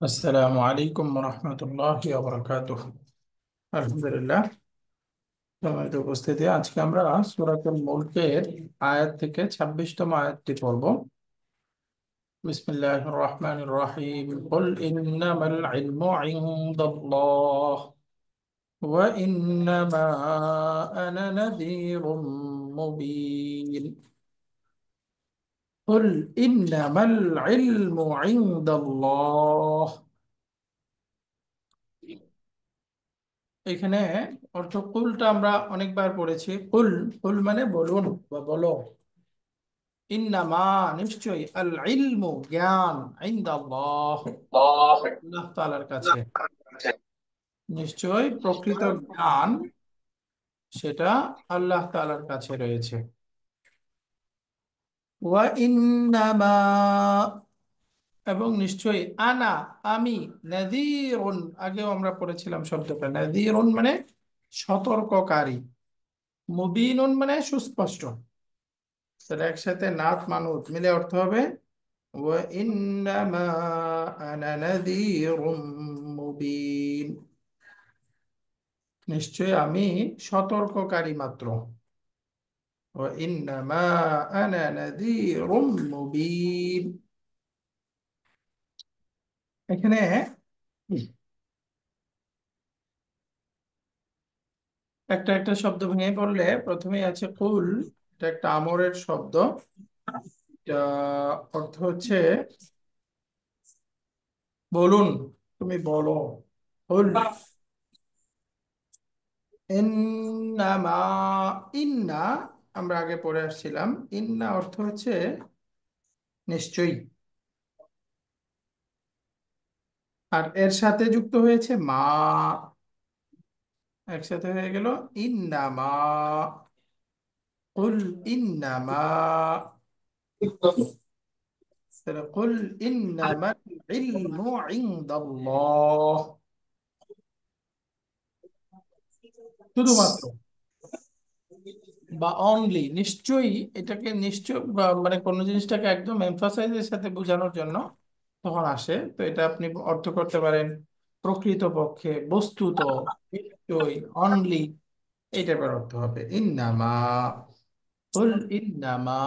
আসসালামু আলাইকুম রহমতুল্লাহি ওয়া বারাকাতুহু। আলহামদুলিল্লাহ, সম্মানিত উপস্থিতি, আজকে আমরা সূরাতুল মুলকের আয়াত থেকে ২৬তম আয়াতটি পড়ব। বিসমিল্লাহির রহমানির রহিম। কুল ইন্নামাল ইলমু ইনদাল্লাহ ওয়া ইন্নামা আনা নাযীরুম মুবিন। কুল ইন্নামাল ইলমু ইনদাল্লাহ। এখানে অর্থ কুলটা আমরা অনেকবার পড়েছি। কুল, কুল মানে বলুন বা বলো। ইন্নামা নিশ্চয়ই, আল ইলমু জ্ঞান, ইনদাল্লাহ আল্লাহ তাআলার কাছে। নিশ্চয়ই প্রকৃত জ্ঞান সেটা আল্লাহ তাআলার কাছে রয়েছে। ওয়া ইন্নামা, এবং নিশ্চয়ই, আনা আমি, নাযীরুন আগেও আমরা পড়েছিলাম শব্দটা। নাযীরুন মানে সতর্ককারী, মুবিনুন মানে সুস্পষ্ট। তাহলে একসাথে নাত মানুত মিলে অর্থ হবে ওয়া ইন্নামা আনা নাযীরুম মুবিন। নিশ্চয় আমি সতর্ককারী মাত্র। ওয়া ইন্নামা আনা নাযীরুম মুবিন। এখানে একটা একটা শব্দ ভেঙে পড়লে প্রথমেই আছে কুল। এটা একটা আমরের শব্দ। এটা অর্থ হচ্ছে বলুন, তুমি বলো। কুল ইন্নামা, ইন্না আমরা আগে পড়ে আসছিলাম। ইন্না অর্থ হচ্ছে নিশ্চয়ই, আর এর সাথে যুক্ত হয়েছে মা, একসাথে হয়ে গেল ইন্নামা। কুল ইন্নামা, তাহলে কুল ইন্নামাল ইলমু ইনদাল্লাহ, শুধুমাত্র বা অনলি, নিশ্চয়ই। এটাকে নিশ্চয় বা মানে কোনো জিনিসটাকে একদম এমফাসাইজের সাথে বোঝানোর জন্য তখন আসে। তো এটা আপনি অর্থ করতে পারেন প্রকৃতপক্ষে, বস্তুত, নিশ্চয়ই, অনলি, এই টাইপের অর্থ হবে ইন্নামা। কুল ইন্নামা,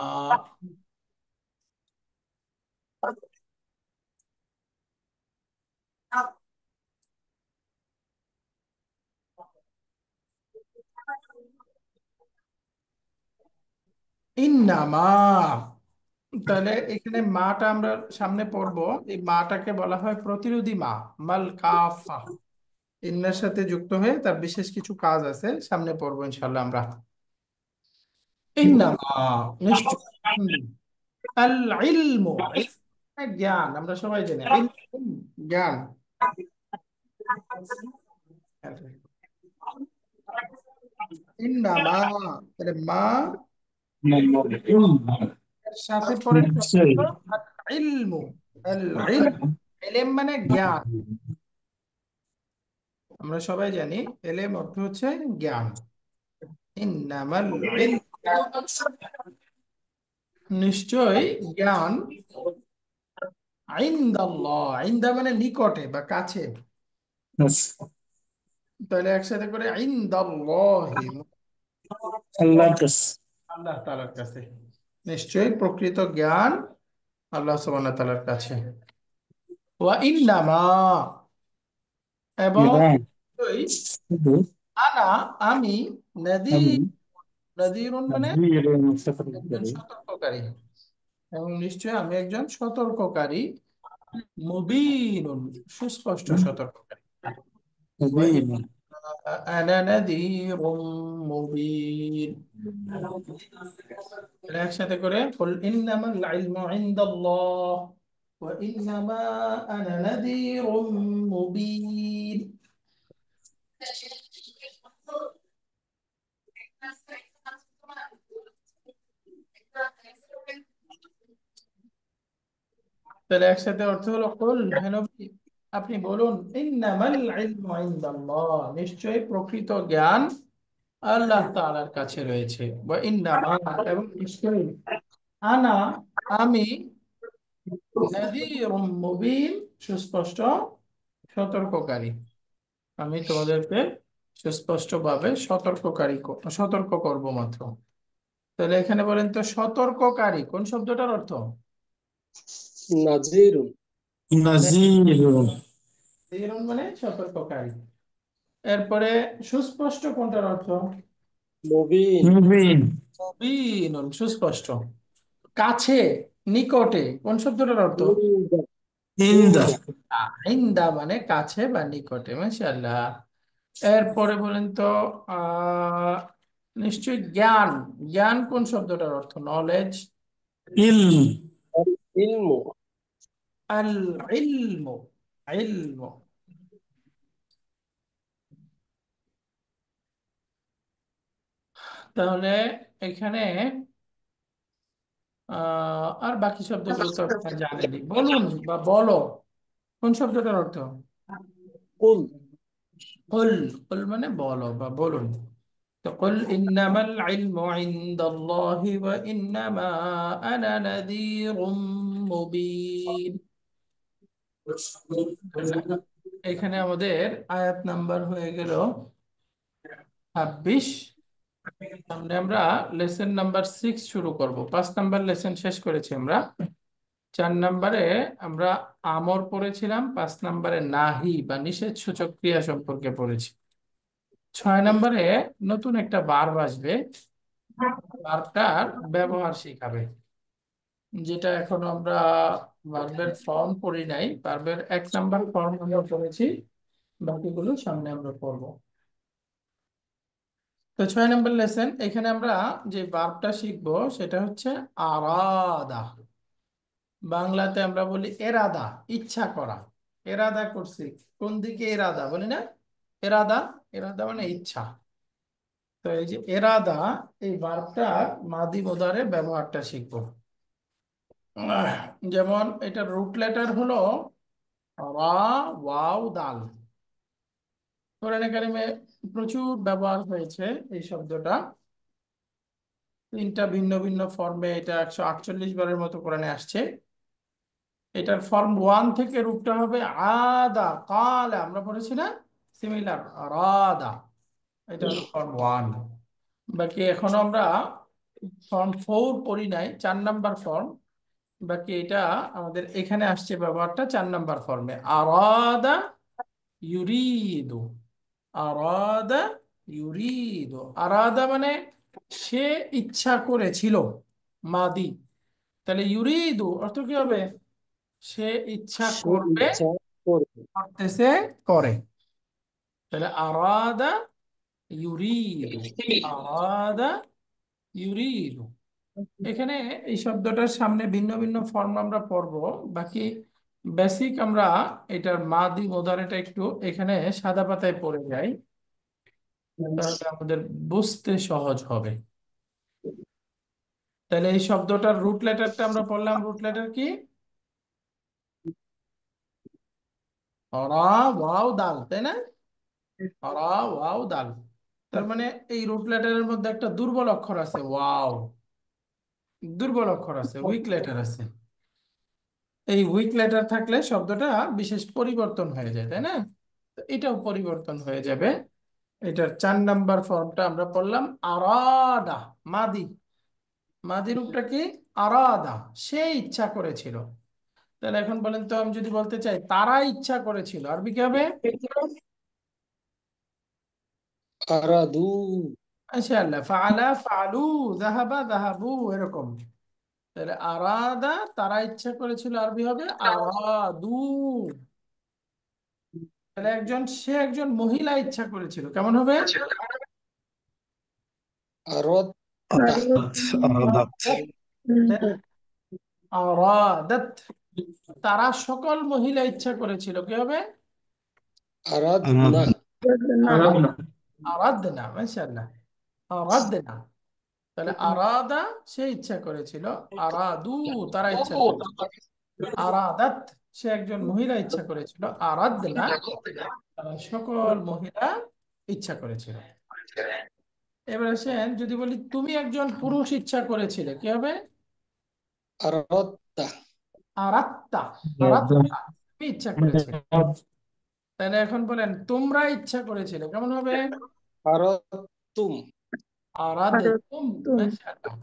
ইন্নামা। তাহলে এখানে মাটা আমরা সামনে পড়বো। এই মাটাকে বলা হয় প্রতিরোধী মা, মাল কাফা। ইন্নার সাথে যুক্ত হয়ে তার বিশেষ কিছু কাজ আছে, সামনে পড়বো ইনশাল্লাহ আমরা। ইন্নামা নিশ্চয়, আল ইলমু, ইলম মানে জ্ঞান, আমরা সবাই জানি ইলম জ্ঞান। ইন্নামা, তাহলে মা এর সাথে পড়ে নিশ্চয়ই। আল ইলমু। আল ইলম, ইলম মানে জ্ঞান। আমরা সবাই জানি এলেম অর্থ হচ্ছে জ্ঞান। ইন্নামাল ইলম, নিশ্চয় জ্ঞান, ইনদাল্লাহ, ইনদা মানে নিকটে বা কাছে। তাহলে একসাথে করে ইনদাল্লাহি, আল্লাহর কাছে। আল্লাহ তাআলার কাছে। নিশ্চয়ই প্রকৃত জ্ঞান আল্লাহ সুবহানাহু ওয়া তাআলার কাছে। ওয়া ইন্নামা, এবং এবং নিশ্চয়ই, শুধু আনা আমি, আমি নাদির, নাদিরুন মানে নবীর একজন মুস্তাফিজ সতর্ককারী, এবং নিশ্চয় আমি একজন সতর্ককারী, মুবিনুন সুস্পষ্ট সতর্ককারী। ওয়া নবীন। ইন্নামা আনা নাদিরুম মুবিন। তাহলে একসাথে করে কুল ইন্নামাল ইলমু ইনদাল্লাহ ওয়া ইন্নামা আনা নাযীরুম মুবিন। তাহলে একসাথে অর্থ হলো কুল, হে নবী আপনি বলুন, ইন্নামাল ইলমু ইনদাল্লাহ, নিশ্চয়ই প্রকৃত জ্ঞান আল্লাহ তাআলার কাছে রয়েছে। ওয়া ইন্নামা, এবং নিশ্চয়ই, আনা আমি, নাযীরুম মুবিন সুস্পষ্ট সতর্ককারী। আমি তোমাদেরকে সুস্পষ্টভাবে সতর্ক করব মাত্র। তাহলে এখানে বলেন তো, সতর্ককারী কোন শব্দটার অর্থ? নাজিরুন। নাজিরুন। নাযীরুন মানে সতর্ককারী। এরপরে সুস্পষ্ট কোনটার অর্থ? মুবিন। মুবিন। মুবিনুন সুস্পষ্ট। কাছে, নিকটে কোন শব্দটার অর্থ? ইনদা। ইন্দা। ইনদা। ইনদা মানে কাছে বা নিকটে, মাশাআল্লাহ। এরপরে বলেন তো, আহ নিশ্চয় জ্ঞান, জ্ঞান কোন শব্দটার অর্থ? নলেজ। ইলম। আল ইলমু। আল ইলমু, ইলমু। তাহলে এখানে আর বাকি শব্দগুলো তো আপনারা জানেনই। বলুন বা বলো কোন শব্দটার অর্থ? কুল। কুল, কুল মানে বলো বা বলুন। তো কুল ইন্নামাল ইলমু ইনদাল্লাহি ওয়া ইন্নামা আনা নাযীরুম মুবিন। এখানে আমাদের আয়াত নাম্বার হয়ে গেল 26। সামনে আমরা লেসন নাম্বার 6 শুরু করব। 5 নাম্বার লেসন শেষ করেছি আমরা। 4 নাম্বারে আমরা আমর পড়েছিলাম, 5 নাম্বারে নাহি বা নিষেধ সূচক ক্রিয়া সম্পর্কে পড়েছি। 6 নাম্বারে নতুন একটা ভার্ব আসবে, ভার্বটার ব্যবহার শিখাবে, যেটা এখনো আমরা ভার্বের ফর্ম পড়ি নাই। ভার্বের 1 নাম্বার ফর্ম আমরা পড়েছি, বাকিগুলো সামনে আমরা পড়বো। তো 6 নাম্বার লেসন, এখানে আমরা যে ভার্বটা শিখবো সেটা হচ্ছে আরাদা। বাংলাতে আমরা বলি এরাদা, ইচ্ছা করা। এরাদা করছি, কোন দিকে এরাদা বলি না? এরাদা, এরাদা মানে ইচ্ছা। তো এই যে এরাদা, এই ভার্বটার মাদি মুদারে ব্যবহারটা শিখবো। আহ, যেমন এটা রুট লেটার হলো রা, ওয়াও, দাল। কোরআনে কারিমে প্রচুর ব্যবহার হয়েছে এই শব্দটা। 3টা ভিন্ন ভিন্ন ফর্মে এটা 148 বারের মতো কোরআনে আসছে। এটার ফর্ম 1 থেকে রূপটা হবে আদা, কালা আমরা পড়েছি না? সিমিলার, রাদা। এটা হলো ফর্ম 1। বাকি এখনো আমরা ফর্ম 4 পড়ি নাই, 4 নাম্বার ফর্ম। বাকি এটা আমাদের এখানে আসছে ব্যবহারটা 4 নাম্বার ফর্মে, আরাদা ইউরিদু। আরাদা ইউরিদু, আরাদা মানে সে ইচ্ছা করেছিল, মাদি। তাহলে ইউরিদু অর্থ কি হবে? সে ইচ্ছা সে করবে, ইচ্ছা করবে। করতেছে, করে। তাহলে আরাদা ইউরিদু, আরাদা ইউরিদু। এখানে এই শব্দটার সামনে ভিন্ন ভিন্ন ফর্ম আমরা পড়ব। বাকি বেসিক আমরা এটার মাদি মুদারেটা একটু এখানে সাদা পাতায় পড়ে যাই, তাহলে আমাদের বুঝতে সহজ হবে। তাহলে এই শব্দটার রুট লেটারটা আমরা পড়লাম, রুট লেটার কি? রা, ওয়াও, দাল, তাই না? রা, ওয়াও, দাল। তার মানে এই রুট লেটারের মধ্যে একটা দুর্বল অক্ষর আছে, ওয়াও। দুর্বল অক্ষর আছে, উইক লেটার আছে। এই উইক লেটার থাকলে শব্দটা বিশেষ পরিবর্তন হয়ে যায়, তাই না? তো এটাও পরিবর্তন হয়ে যাবে। এটার 4 নাম্বার ফর্মটা আমরা পড়লাম আরাদা, মাদি। মাদি রূপটা কি? আরাদা, সে ইচ্ছা করেছিল। তাহলে এখন বলেন তো, আমি যদি বলতে চাই তারা ইচ্ছা করেছিল, আরবি কি হবে? আরাদু। মাশাআল্লাহ, ফাআলা, ফাআলু, যাহাবা, যাহাবু, এরকম। তাহলে আরাদা তারা ইচ্ছা করেছিল, আরবি হবে আরাদু। তাহলে সে একজন মহিলা ইচ্ছা করেছিল, কেমন হবে? আরাদতা। আরাদাত। আরাদাত। তারা সকল মহিলা ইচ্ছা করেছিল, কি হবে? আরাদনা। আরাদনা। আরাদনা, আরাদনা, মাশাআল্লাহ, আরাদনা। তাহলে আরাদা সে ইচ্ছা করেছিল, আরাদু তারা ইচ্ছা করেছিল, আরাদাত সে একজন মহিলা ইচ্ছা করেছিল, আরাদনা তারা সকল মহিলা ইচ্ছা করেছিল। এবার আসেন, যদি বলি তুমি একজন পুরুষ ইচ্ছা করেছিলে, কি হবে? আরাদতা। আরাত্তা, আরাদনা। আরাত্তা। তুমি ইচ্ছা করেছিলে। তাহলে এখন বলেন তোমরা ইচ্ছা করেছিলে, কেমন হবে? আরাদতুম। আরাদতুম। আরাদতুম। মাশাআল্লাহ।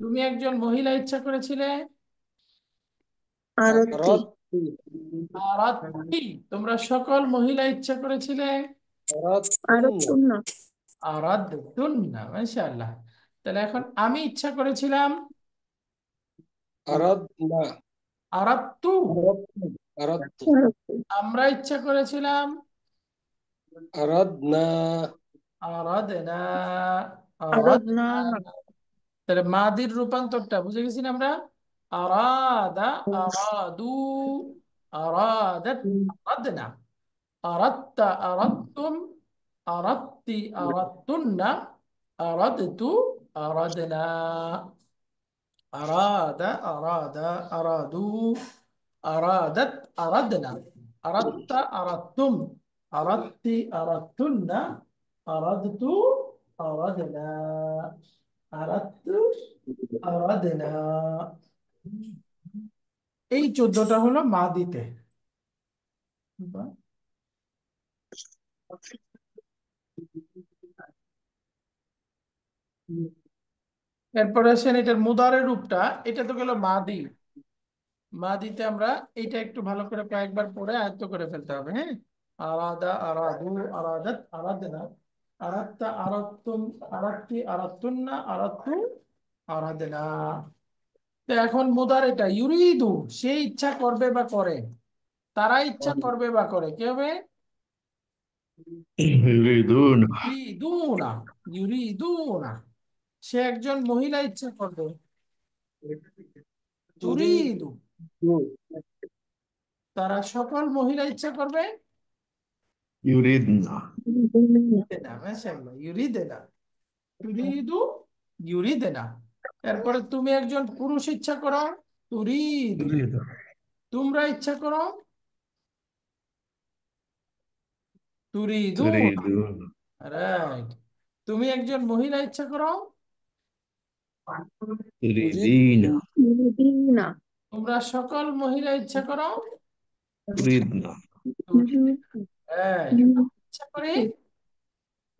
তুমি একজন মহিলা ইচ্ছা করেছিলে। আরতি। আরাদতু। আরাদতি। তোমরা সকল মহিলা ইচ্ছা করেছিলে। আরাদতুন্না। আরতুন্না। আরাদতুন্না। মাশাআল্লাহ। তাহলে এখন আমি ইচ্ছা করেছিলাম। আরাদনা। আরাদতু। আরাদতু। আরাদতু। আরতি। আমরা ইচ্ছা করেছিলাম। আরাদনা। আরাদনা। আরাধনা। আরাদনা। তাহলে মাদির রূপান্তরটা বুঝে গেছি না আমরা? আরাদা, আরাদু, আরাদাত, আরাদনা, আরাদতা, আরাদতুম, আরাদতি, আরাদতুন্না, আরাদতু, আরাদনা, আরাদা, আরাদা, আরাদু, আরাদাত, আরাদনা, আরাদতা, আরাদতুম, আরাদতি, আরাদতুন্না, আরাদতু, আরাদনা, আরাদতু, আরাদনা। এই 14টা হলো মাদিতে। এরপরে আসেন এটার মুদারের রূপটা। এটা তো গেল মাদি। মাদিতে আমরা এটা একটু ভালো করে কয়েকবার পড়ে আয়ত্ত করে ফেলতে হবে, হ্যাঁ? আরাদা, আরাদু, আরাদাত, আরাদনা, আরাত্তা, আরাত্তুম, আরাত্তি, আরাত্তুন্না, আরাত্তু, আরাদনা। তো এখন মুদারেটা ইউরিদু, সে ইচ্ছা করবে বা করে, তারা ইচ্ছা করবে বা করে, কি হবে? يريدون ইউরিদুনা। ইউরিদুনা। সে একজন মহিলা ইচ্ছা করবে। তুরিদু। তুরিদু। তারা সকল মহিলা ইচ্ছা করবে। يريدن না, মাশাআল্লাহ, ইউরিদেনা। তুরিদু, ইউরিদেনা। এরপরে তুমি একজন পুরুষ ইচ্ছা করো। তুরিদু। يريد তোমরা ইচ্ছা করো। তুরিদু। تريدون রাইট। তুমি একজন মহিলা ইচ্ছা করো। تريدين ইউরিদিনা। তোমরা সকল মহিলা ইচ্ছা করো। تريدن তুরিদ। রাইট। ইচ্ছা করে।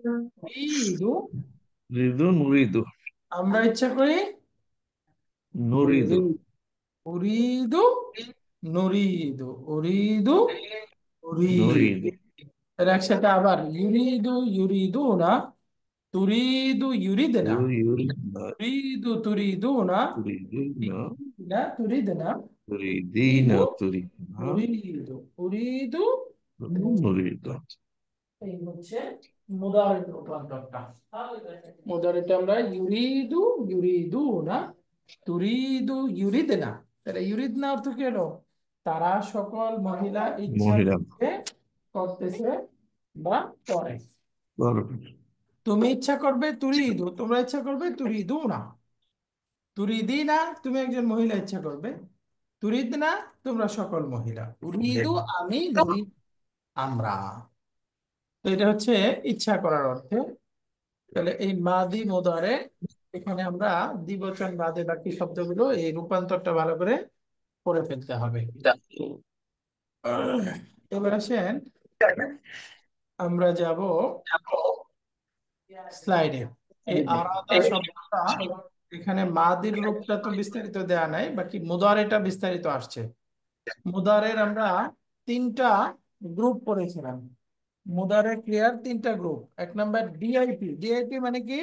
তুরিদু। تريدون نريد আমরা ইচ্ছা করি। نريد উরিদু। নুরিদু। উরিদু। উরিদ। نريد এর একসাথে আবার ইউরিদু, ইউরিদু না। তুরিদু, ইউরিদনা। يريدن তুরিদু, তুরিদু না। تريدون না, তুরিদ না। تريدين উরিদু, تريدن উরিদু, উরিদু। نريد এই হচ্ছে মুদারির রূপান্তরটা। মুদারিতে আমরা ইউরিদু, ইউরিদু না। তুরিদু, ইউরিদ না। তাহলে ইউরিদ না অর্থ কি হলো? তারা সকল মহিলা ইচ্ছা মহিলা করছে, করতেছে বা করে। বরফ তুমি ইচ্ছা করবে তুরিদু, তোমরা ইচ্ছা করবে তুরিদু না। তুরিদি না, তুমি একজন মহিলা ইচ্ছা করবে। তুরিদ না, তোমরা সকল মহিলা। উরিদু, আমি, নুরিদ, আমরা। তো এটা হচ্ছে ইচ্ছা করার অর্থে। তাহলে এই মাদি মুদারে, এখানে আমরা দ্বিবচন বাদে বাকি শব্দগুলো এই রূপান্তরটা ভালো করে পড়ে ফেলতে হবে। এবার আসেন, আমরা যাব স্লাইডে। এই আলাদা শব্দটা, এখানে মাদির রূপটা তো বিস্তারিত দেয়া নাই, বাকি মুদারেটা বিস্তারিত আসছে। মুদারের আমরা 3টা গ্রুপ পড়েছিলাম। মুদারে ক্লিয়ার 3টা গ্রুপ। 1 number DIP. ডিআইপি মানে কি?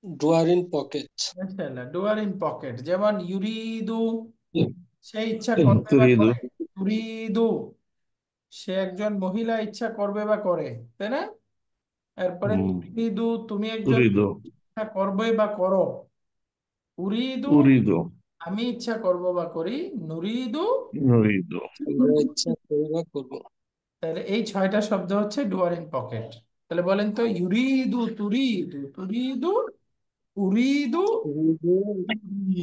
Drawer in pocket. Drawer in pocket. যেমন ইউরিদু, সে ইচ্ছা করবে বা تريد করে। তুরিদু, সে একজন মহিলা ইচ্ছা করবে বা করে, তাই না? এরপরে তুরিদু, তুমি একজন تريد ইচ্ছা করবে বা করো। উরিদু, أريد আমি ইচ্ছা করব বা করি। নুরিদু। نريد আমরা ইচ্ছা করি বা করবো। তাহলে এই 6টা শব্দ হচ্ছে ডুয়ার ইন পকেট। তাহলে বলেন তো, ইউরিদু, তুরিদু, তুরিদু, উরিদু, তুরিদু। উরিদ।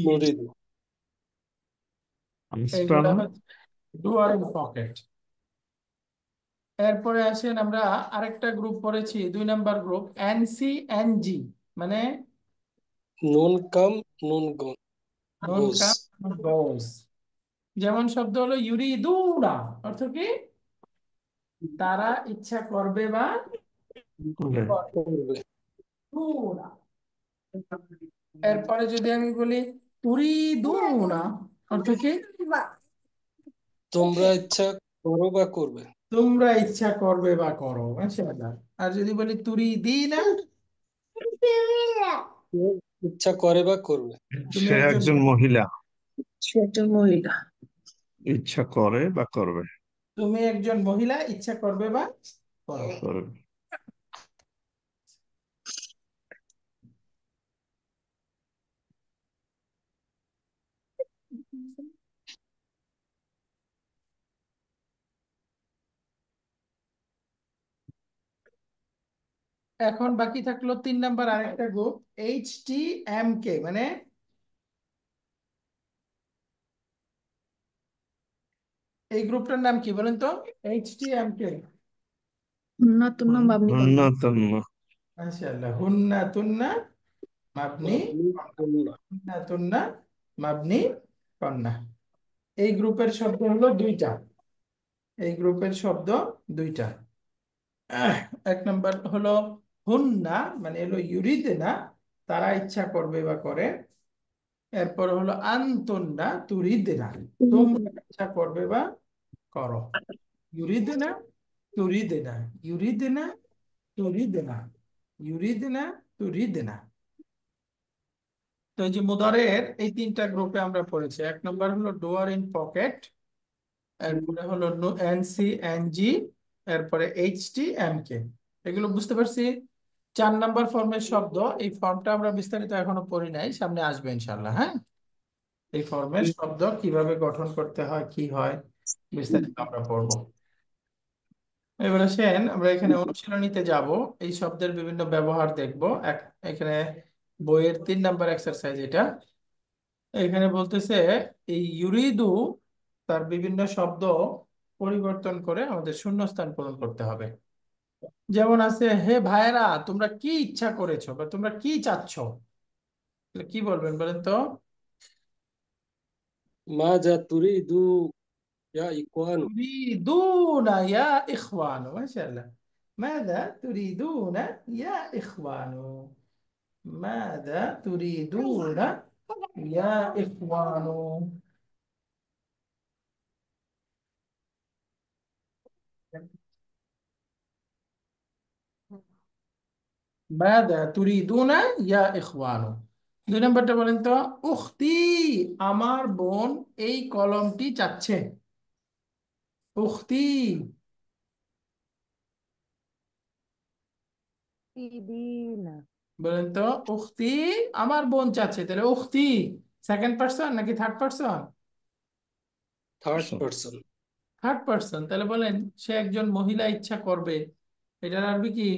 নুরিদু। এইগুলা أسباب হচ্ছে ডুয়ার ইন পকেট। এরপরে আসেন, আমরা আরেকটা গ্রুপ পড়েছি, 2 নাম্বার গ্রুপ, এনসি এনজি। মানে নুন কাম নুন গো নুন গোস। কাম গোস। যেমন শব্দ হলো ইউরিদুনা, অর্থ কি? তারা ইচ্ছা করবে বা করে। করে। করবে। দুনা। এরপরে যদি আমি বলি তুরিদুনা, অর্থ কি? তোমরা ইচ্ছা করো বা করবে। তোমরা ইচ্ছা করবে বা করো, মাশাআল্লাহ। আর যদি বলি তুরিদিনা, কেউ ইচ্ছা করে বা করবে। তুমি সে একজন একজন মহিলা সে একজন মহিলা। ইচ্ছা করে বা করবে। তুমি একজন মহিলা ইচ্ছা করবে বা করো। করবে। এখন বাকি থাকলো 3 নাম্বার আরেকটা গ্রুপ, HTMK, মানে এই গ্রুপটার নাম কি বলেন তো? HTMK। হুন্না তুন্না মাবনি কন্যা। ন্যূনতম। মাশাআল্লাহ, হুন্না তুন্না মাবনি মাবনি কন্যা। কন্যা। হুন্না তুন্না মাবনি কন্যা। এই গ্রুপের শব্দ হলো দুইটা। এই গ্রুপের শব্দ দুইটা। আহ, 1 নাম্বার হলো হুন্না, মানে হলো ইউরিদনা, তারা ইচ্ছা করবে বা করে। এরপর হলো আনতুন্না তুরিদনা, তোমরা ইচ্ছা করবে বা করো। ইউরিদনা তুরিদনা, ইউরিদনা তুরিদনা, ইউরিদনা তুরিদনা। তো এই যে মুদারের এই 3টা গ্রুপে আমরা পড়েছি। 1 নম্বর হলো ডুয়ার ইন পকেট, এরপরে হলো NC NG, এরপরে HTMK। এগুলো বুঝতে পারছি। 4 নাম্বার ফর্মের শব্দ, এই ফর্মটা আমরা বিস্তারিত এখনো পড়ি নাই, সামনে আসবে ইনশাল্লাহ। হ্যাঁ, এই ফর্মের শব্দ কিভাবে গঠন করতে হয়, কি হয়, বিস্তারিত আমরা পড়বো। এবার আসেন আমরা এখানে অনুশীলনীতে যাব, এই শব্দের বিভিন্ন ব্যবহার দেখব। এখানে বইয়ের 3 নাম্বার এক্সারসাইজ এটা। এখানে বলতেছে এই ইউরিদু, তার বিভিন্ন শব্দ পরিবর্তন করে আমাদের শূন্যস্থান পূরণ করতে হবে। যেমন আছে, হে ভাইরা তোমরা কি ইচ্ছা করেছো বা তোমরা কি চাচ্ছ, তাহলে কি বলবেন বলেন তো? মাযা তুরিদু ইয়া ইখওয়ান। তুরিদুনা ইয়া ইখওয়ানু, মাশাআল্লাহ। মাযা তুরিদুনা ইয়া ইখওয়ানু, মাযা তুরিদুনা ইয়া ইখওয়ানু। মাযা তুরিদুনা ইয়া ইখওয়ানু। 2 নাম্বারটা বলেন তো, উখতি, আমার বোন এই কলমটি চাচ্ছে। উখতি, দিনা। বলেন তো, উখতি আমার বোন চাচ্ছে, তাহলে উখতি সেকেন্ড পার্সন নাকি third person? Third person. Third person. তাহলে বলেন সে একজন মহিলা ইচ্ছা করবে, এটার আরবি কি?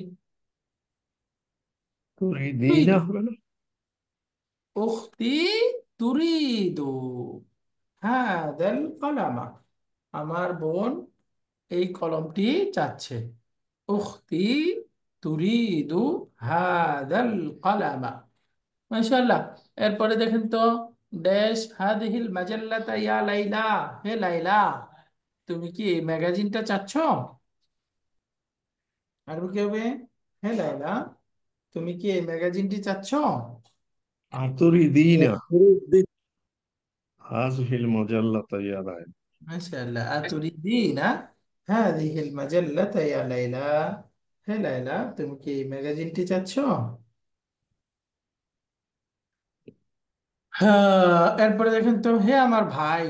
তুরিদিনা তুরিদু। হবে না? উখতি তুরিদু হাদাল কলামা, আমার বোন এই কলমটি চাচ্ছে। উখতি তুরিদু হাদাল কলামা, মাশাআল্লাহ। এরপরে দেখেন তো, ড্যাশ হাদিহিল মাজাল্লাতা ইয়া লাইলা, হে লাইলা তুমি কি এই ম্যাগাজিনটা চাচ্ছ? আরবি কি হবে? হে লাইলা তুমি কি এই ম্যাগাজিনটি চাচ্ছ? তুরিদিনা তুরিদি হাযিহিল মুজাল্লাতা ইয়া রায়। মাশাআল্লাহ। আতুরিদিনা হাদিহিল মাজাল্লাতা ইয়া লাইলা, হে লাইলা তুমি কি এই ম্যাগাজিনটি চাচ্ছ? হ্যাঁ, এরপরে দেখেন তো, হে আমার ভাই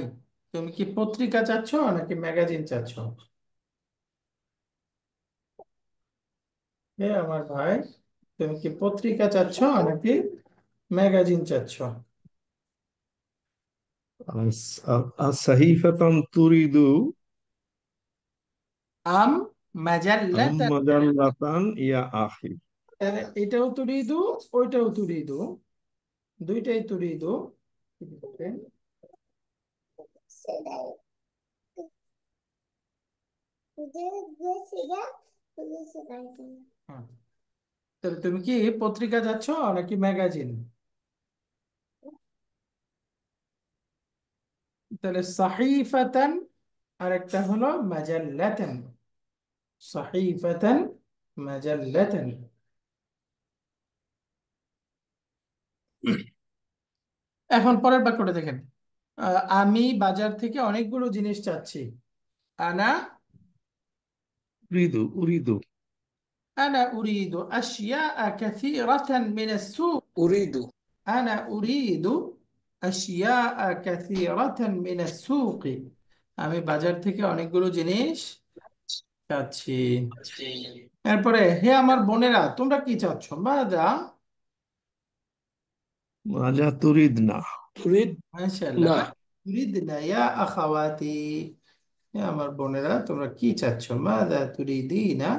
তুমি কি পত্রিকা চাচ্ছ নাকি ম্যাগাজিন চাচ্ছ? হে আমার ভাই তুমি কি পত্রিকা চাচ্ছ নাকি ম্যাগাজিন চাচ্ছ? সাহিফাতান তুরিদু আম আম মাজাল্লাতান, মাজাল্লাতান ইয়া আখি। তাহলে এটাও তুরিদু, ওইটাও তুরিদু, দুইটাই তুরিদু। হ্যাঁ, তাহলে তুমি কি পত্রিকা চাচ্ছ নাকি ম্যাগাজিন? তাহলে সাহিফাতান, আর একটা হলো মাজাল্লাতান। সাহিফাতান, মাজাল্লাতান। এখন পরের বাক্যটা দেখেন। আমি বাজার থেকে অনেকগুলো জিনিস চাচ্ছি। আনা أريد আনা উরিদু আশিয়া কাসীরাতান মিনাস সুক। أريد আনা উরিদু আশিয়া কাসীরাতান মিনাস সুক। আমি বাজার থেকে অনেকগুলো জিনিস চাচ্ছি। এরপরে, হে আমার বোনেরা, তোমরা কি চাচ্ছ? মাদা, ماذا تريدنا أريد মাশাআল্লাহ, না তুরিদনা ইয়া আখাওয়াতি। হে আমার বোনেরা, তোমরা কি চাচ্ছ? মাদা তুরিদিনা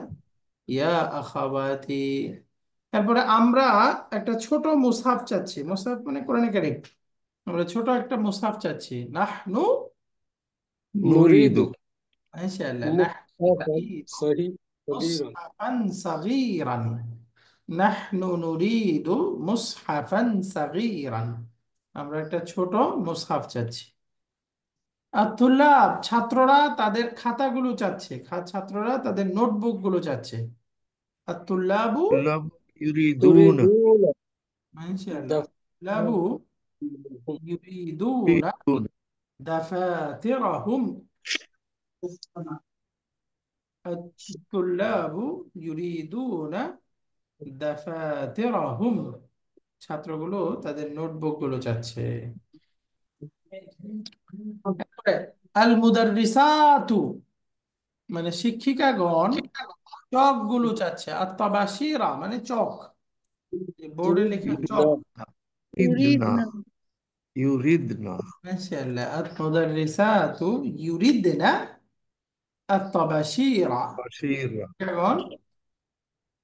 ইয়া আখাওয়াতি। তারপরে আমরা একটা ছোট মুসহাফ চাচ্ছি। মুসহাফ মানে কোরআন কারীম। আমরা ছোট একটা মুসহাফ চাচ্ছি। নাহনু, نريد মাশাআল্লাহ, مصحفا নাহনু صغيرا মুসহাফান সাগীরান। নাহনু নুরিদু মুসহাফান সাগীরান। আমরা একটা ছোট মুসহাফ চাচ্ছি। আর তুল্লাব, ছাত্ররা তাদের খাতাগুলো চাচ্ছে। ছাত্ররা তাদের নোটবুক গুলো চাচ্ছে। আর তুল্লাবু, طلاب يريدون تريدون মাশাআল্লাহ, دفعهم তুল্লাবু ইউরিদুনা দাফাতিরাহুম। তুল্লাবু ইউরিদুনা দাফাতিরাহুম। ছাত্রগুলো তাদের নোটবুক গুলো চাচ্ছে। তারপরে, আল মুদাররিসাতু, মানে শিক্ষিকাগণ চক গুলো চাচ্ছে। আর তাবাশিরা মানে চক, বোর্ডে লেখা চক। يريدنا يريدنا يريدنا মাশাআল্লাহ, আর মুদাররিসাতু ইউরিদনা আর তাবাশিরা। بشيرا শিক্ষাগণ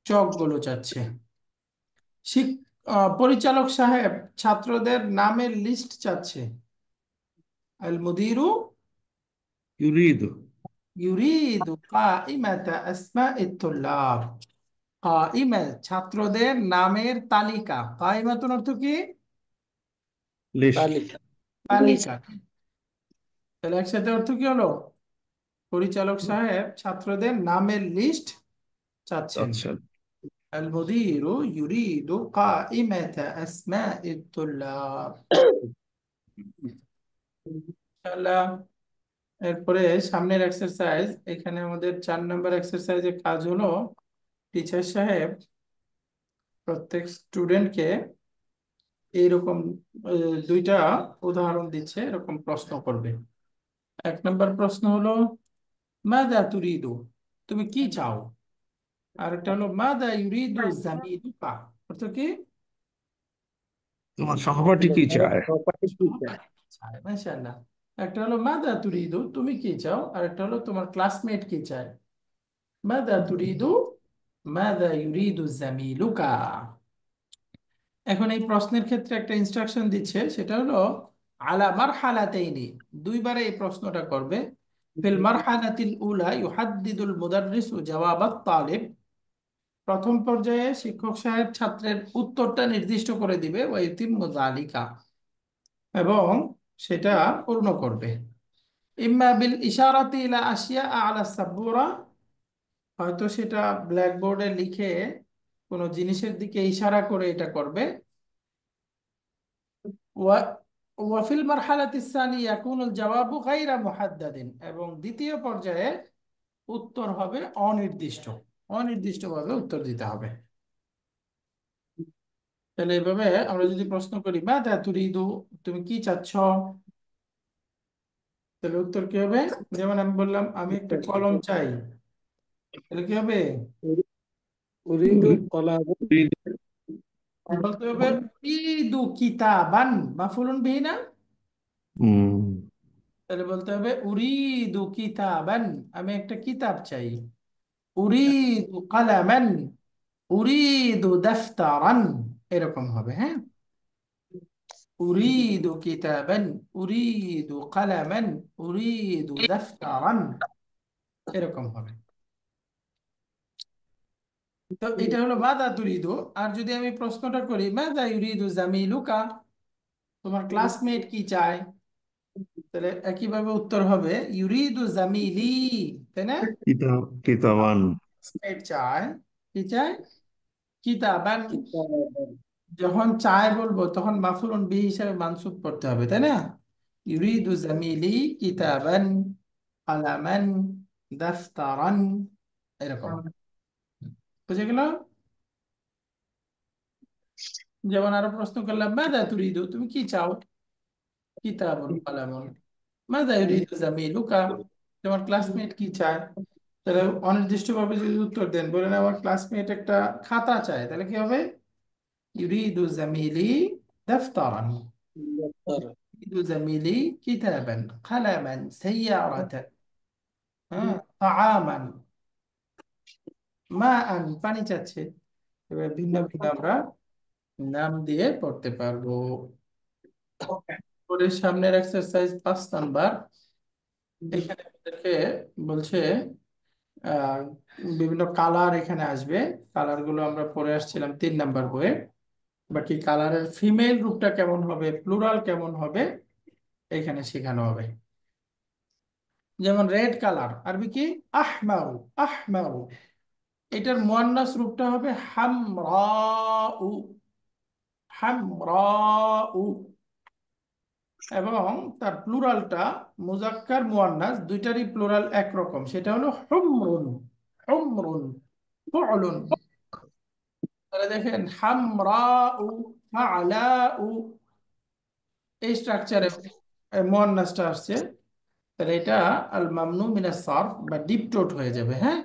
চক গুলো চাচ্ছে। শিক পরিচালক সাহেব ছাত্রদের নামের লিস্ট চাচ্ছে। আল মুদিরু يريد ইউরিদু কাইমাতা আসমাইত তুল্লাব। কাইমা ছাত্রদের নামের তালিকা। কাইমাতুন অর্থ কি? ليش তালিকা তালিকা। তাহলে একসাথে অর্থ কি হলো? পরিচালক সাহেব ছাত্রদের নামের লিস্ট চাচ্ছেন। আচ্ছা আল মুদিরু ইউরিদু কাইমাতা আসমাইত তুল্লাব। ইনশাআল্লাহ। এরপরে সামনের এক্সারসাইজ, এখানে আমাদের 4 নম্বর এক্সারসাইজের কাজ হলো টিচার সাহেব প্রত্যেক স্টুডেন্টকে এইরকম দুইটা উদাহরণ দিচ্ছে, এরকম প্রশ্ন করবে। 1 নম্বর প্রশ্ন হলো মাদা তুরিদু, তুমি কি চাও? আর একটা হলো মাদা ইউরিদু জামিলুকা, অর্থ কি? তোমার সহপাঠী কি চায় সহপাঠী কি চায়? মাশাআল্লাহ। একটা হলো মাদা তুরিদু, তুমি কি চাও? আর একটা হলো তোমার ক্লাসমেট কি চায়। মাদা তুরিদু, মাদা ইউরিদু জামিলুকা। এখন এই প্রশ্নের ক্ষেত্রে একটা ইনস্ট্রাকশন দিচ্ছে, সেটা হলো আলা মারহালাতাইনি, দুইবারে এই প্রশ্নটা করবে। ফিল মারহালাতিল উলা ইউহাদ্দিদুল মুদাররিসু জাওয়াবাত তালিব। প্রথম পর্যায়ে শিক্ষক সাহেব ছাত্রের উত্তরটা নির্দিষ্ট করে দিবে, ওয়া ইউতিম্মু যালিকা, এবং সেটা পূর্ণ করবে। ইম্মা বিল ইশারাতি ইলা আশিয়া আলা সাব্বুরা, হয়তো সেটা ব্ল্যাকবোর্ডে লিখে কোনো জিনিসের দিকে ইশারা করে এটা করবে। ওয়াফিল মারহালাতিস সানি ইয়াকুনুল জাওয়াবু গায়রা মুহাদ্দাদিন, এবং দ্বিতীয় পর্যায়ে উত্তর হবে অনির্দিষ্ট। অনির্দিষ্টভাবে উত্তর দিতে হবে। তাহলে এইভাবে আমরা যদি প্রশ্ন করি মাযা তুরিদু, তুমি কি চাচ্ছ, তাহলে উত্তর কি হবে? যেমন আমি বললাম আমি একটা কলম চাই, তাহলে কি হবে? أريد قلما يريد বলতে হবে উরিদু কিতাবান, মাফউলুন বিহি না? হুম, তাহলে বলতে হবে উরিদু কিতাবান, আমি একটা কিতাব চাই। উরিদু কালামান, উরিদু দাফতারান, এরকম হবে। হ্যাঁ, উরিদু কিতাবান, উরিদু কালামান, উরিদু দাফতারান, এরকম হবে। তো এটা হলো মাদা তুরিদু। আর যদি আমি প্রশ্নটা করি মাদা ইউরিদু জামিলুকা, তোমার ক্লাসমেট কি চায়, তাহলে একইভাবে উত্তর হবে ইউরিদু জামিলি, তাই না? কিতাবান। ক্লাসমেট চায়, কি চায়? কিতাবান। কিতাবান। যখন চায় বলবো তখন মাফুলুন বিহি হিসাবে মানসুব করতে হবে, তাই না? ইউরিদু জামিলি কিতাবান, কালামান, দাফতারান, এরকম। বুঝে গেল? যেমন আরো প্রশ্ন করলাম, মাযা তুরিদু, তুমি কি চাও? কিতাবুন কালামুন। মাযা ইউরিদু জামিলুকা, তোমার ক্লাসমেট কি চায়? তাহলে অনির্দিষ্টভাবে যদি উত্তর দেন, বলেন আমার ক্লাসমেট একটা খাতা চায়, তাহলে কি হবে? ইউরিদু জামিলি দাফতারান, দফতর। ইউরিদু জামিলি কিতাবান, কালামান, সাইয়ারাতান, হ্যাঁ, তাআমান, মাআন, পানি চাচ্ছে। এবার ভিন্ন ভিন্ন আমরা নাম দিয়ে পড়তে পারবো। পরের সামনের এক্সারসাইজ 5 নাম্বার। এখানে আমাদেরকে বলছে আহ, বিভিন্ন কালার এখানে আসবে। কালার গুলো আমরা পড়ে আসছিলাম 3 নাম্বার বইয়ে। বাকি কালারের ফিমেল রূপটা কেমন হবে, প্লুরাল কেমন হবে, এখানে শেখানো হবে। যেমন রেড কালার, আরবি কি? আহমারু। আহমারু, এটার মুয়ান্নাস রূপটা হবে হামরাউ। হামরাউ। এবং তার প্লুরালটা মুজাক্কার মুয়ান্নাস দুইটারই প্লুরাল একরকম, সেটা হলো হুমরুন। হুমরুন, ফুলুন। তাহলে দেখেন হামরাউ, ফালাউ, এই স্ট্রাকচারে মুয়ান্নাসটা আসছে। তাহলে এটা আল মামনু মিনাস সারফ বা ডিপ টোট হয়ে যাবে, হ্যাঁ।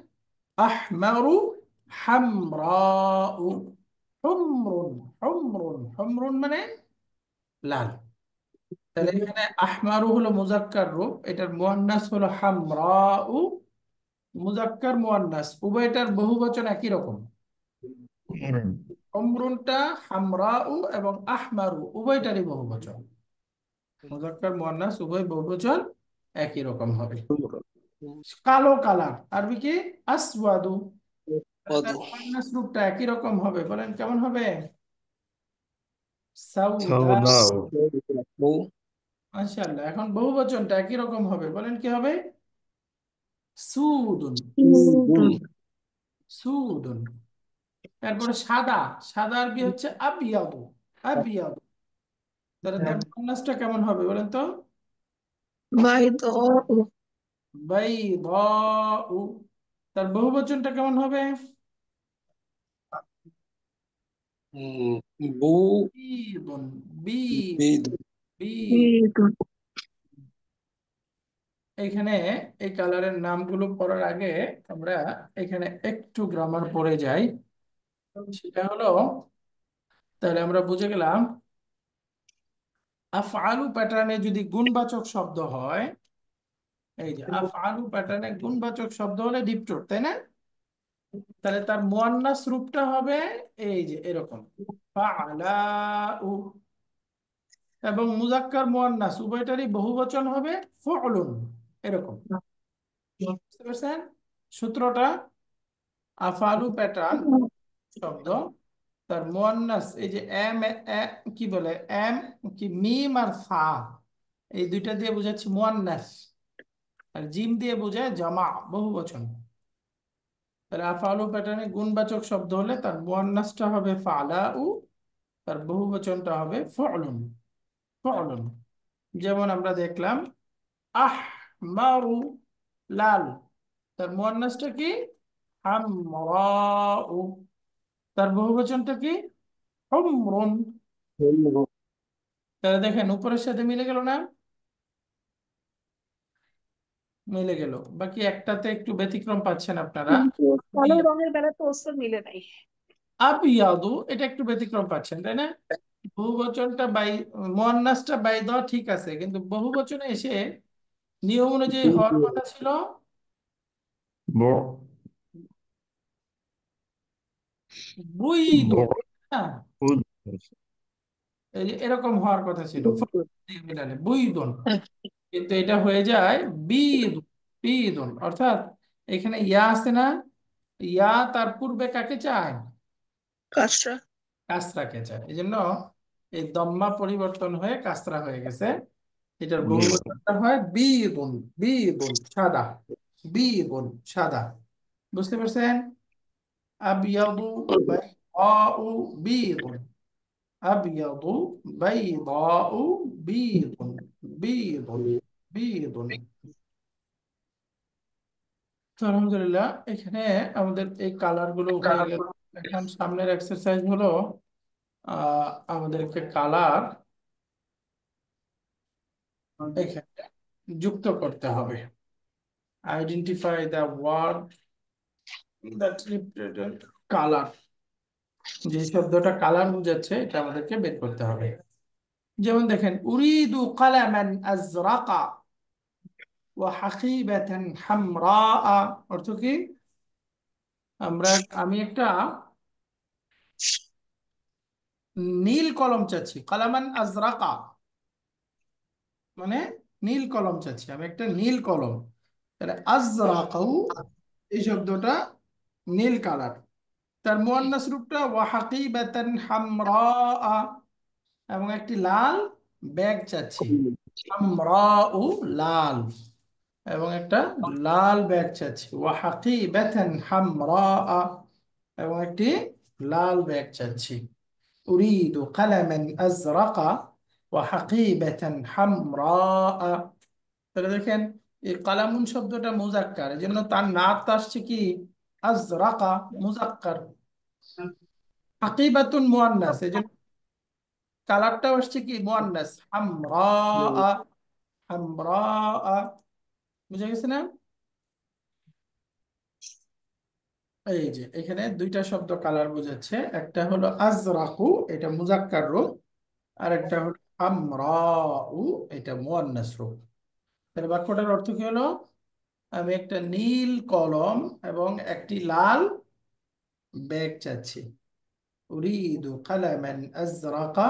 আহমারু, হামরাউ, হুমরুন। হুমরুন, হুমরুন মানে লাল। তাহলে এখানে আহমারু হলো মুজাক্কার রূপ, এটার মুয়ান্নাস হলো হামরাউ। মুজাক্কার মুয়ান্নাস উভয়টার বহুবচন একই রকম। হুমরুনটা, হামরাউ এবং আহমারু উভয়টারই বহুবচন। মুজাক্কার মুয়ান্নাস উভয় বহুবচন একই রকম হবে। কালো কালার, আরবি কি? আসওয়াদু। তার অদু। মুয়ান্নাস রূপটা একই রকম হবে, বলেন কেমন হবে? সাউদা। সাউদাও। বউ। মাশাআল্লাহ। এখন বহুবচনটা একই রকম হবে, বলেন কি হবে? সুদুন। বুন। সুদুন। তারপরে সাদা। সাদা আরবি হচ্ছে আবিয়াদু। আবিয়াদু। তাহলে তার মুয়ান্নাসটা কেমন হবে বলেন তো? বাইদাউ। বাইদাউ। তার বহুবচনটা কেমন হবে? বু। বিদুন। বিদ। বিদ। বিদ। বিদুন। এখানে এই কালারের নামগুলো পড়ার আগে আমরা এখানে একটু গ্রামার পড়ে যাই। সেটা হলো, তাহলে আমরা বুঝে গেলাম আফআলু প্যাটার্নে যদি গুণবাচক শব্দ হয়, এই যে আফআলু প্যাটার্নে গুণবাচক শব্দ হলে ডিপটোট, তাই না? তাহলে তার মুয়ান্নাস রূপটা হবে এই যে এরকম, ফাআলাউ। এবং মুজাক্কার মুয়ান্নাস উভয়টারই বহুবচন হবে ফুলুন, এরকম। বুঝতে পারছেন সূত্রটা? আফআলু প্যাটার্ন শব্দ, তার মুয়ান্নাস এই যে এম, কি বলে এম, কি মিম আর ফা, এই দুইটা দিয়ে বোঝাচ্ছি মুয়ান্নাস। আর জিম দিয়ে বোঝায় জামা, বহুবচন। তাহলে আফআলু প্যাটার্নে গুণবাচক শব্দ হলে তার মুয়ান্নাসটা হবে ফালাউ, তার বহুবচনটা হবে ফুলুন। ফুলুন। যেমন আমরা দেখলাম আহমারু, লাল, তার মুয়ান্নাসটা কি? হামরাউ। তার বহুবচনটা কি? হুমরুন। তাহলে দেখেন উপরের সাথে মিলে গেল না? মিলে গেল। বাকি একটাতে একটু ব্যতিক্রম পাচ্ছেন আপনারা। কিন্তু কালো রঙের বেলা তো ওর সাথে মিলে নাই। আবিয়াদু, এটা একটু ব্যতিক্রম পাচ্ছেন, তাই না? বহুবচনটা বাই, মুয়ান্নাসটা বাই দেওয়া ঠিক আছে, কিন্তু বহুবচনে এসে নিয়ম অনুযায়ী হওয়ার কথা ছিল ব- বুইদু। ব- হ্যাঁ, বুদ- এই যে এরকম হওয়ার কথা ছিল দিয়ে মিলালে বুইদুন, কিন্তু এটা হয়ে যায় বিদ। বিদুন, অর্থাৎ এখানে ইয়া আছে না? ইয়া তার পূর্বে কাকে চায়? কাঁচরা। কাসরাকে চায়। এই জন্য এই দম্মা পরিবর্তন হয়ে কাসরা হয়ে গেছে। এটার বহুবচনটা হয় বিদুন। বিদুন সাদা, বিদুন সাদা। বুঝতে পারছেন? আবিয়াদু বাইদাউ বিদুন, আবিয়াদু বাইদাউ বিদুন, বিদুন, বিদুন। তো আলহামদুলিল্লাহ, এখানে আমাদের এই কালার গুলো হয়ে গেল। এখন সামনের এক্সারসাইজ হলো আমাদেরকে কালার এখানে যুক্ত করতে হবে। Identify the word that represent colour. যে শব্দটা কালার বোঝাচ্ছে এটা আমাদেরকে বের করতে হবে। যেমন দেখেন, উরিদু কালামান আজরাকা ওয়া হাকিবাতান হামরা। অর্থ কি? আমি একটা নীল কলম চাচ্ছি। কালামান আজরাকা মানে নীল কলম চাচ্ছি, আমি একটা নীল কলম। তাহলে আজরাকাউ, এই শব্দটা নীল কালার। তার মুয়ান্নাস রূপটা ওয়া হাকিবাতান হামরা, এবং একটি লাল ব্যাগ চাচ্ছি। হামরাউ লাল, এবং একটা লাল ব্যাগ চাচ্ছি। ওয়া হাকিবাতান হামরা, এবং একটি লাল ব্যাগ চাচ্ছি। উরিদু কালামান আজরাকা ওয়া হাকিবাতান হামরা। তাহলে দেখেন, এই কালামুন শব্দটা মুজাক্কার, এই জন্য তার নাত আসছে কি আজরাকা, মুজাক্কার। হাকিবাতুন মুয়ান্নাস, এই জন্য কালারটাও আসছে কি মুয়ান্নাস, হামরা। হামরা, বুঝে গেছে না? এই যে এখানে দুইটা শব্দ কালার বোঝাচ্ছে, একটা হলো আজরাকু, এটা মুজাক্কার রূপ, আর একটা হলো হামরাউ, এটা মুয়ান্নাস রূপ। তাহলে বাক্যটার অর্থ কি হলো? আমি একটা নীল কলম এবং একটি লাল ব্যাগ চাচ্ছি। উরিদু কালামান আজরাকা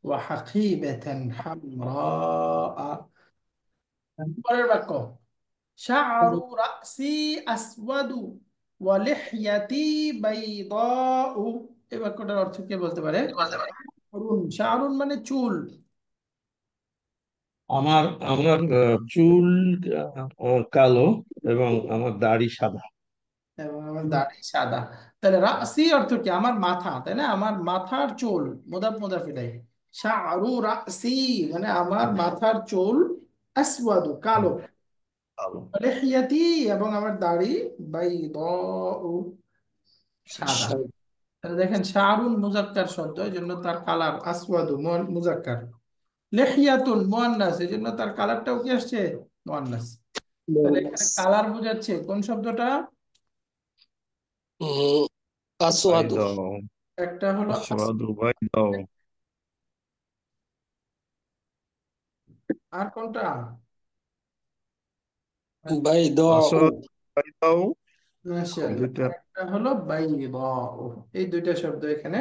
ওয়া হাকিবাতান হামরা। পরের বাক্য, শাআরু রাসি আসওয়াদু ওয়া লিহইয়াতি বাইদাউ। এই বাক্যটার অর্থ কে বলতে পারে? শাআরুন, শাআরুন মানে চুল। আমার আমার চুল কালো এবং আমার দাড়ি সাদা। এবং আমার দাড়ি সাদা। তাহলে রাসি অর্থ কি? আমার মাথা, তাই না? আমার মাথার চুল, মুদাফ মুদাফ ইলাইহি। শাআরু রাসি মানে আমার মাথার চুল, আসওয়াদু কালো, কালো। লিহইয়াতি এবং আমার দাড়ি, বাইদাউ সাদা। তাহলে দেখেন, শাআরুন মুজাক্কার শব্দ, এই জন্য তার কালার আসওয়াদু মুজাক্কার। লিহইয়াতুন মুয়ান্নাস, এই জন্য তার কালারটাও কি আসছে? মুয়ান্নাস। তাহলে এখানে কালার বোঝাচ্ছে কোন শব্দটা? আসওয়াদু। বাইদাও, একটা হলো আসওয়াদু বাইদাও। আর কোনটা? বাইদাউ। আসওয়াদু বাইদাও মাশাআল্লাহ, দুইটা। একটা হলো বাইদাউ। এই দুইটা শব্দ এখানে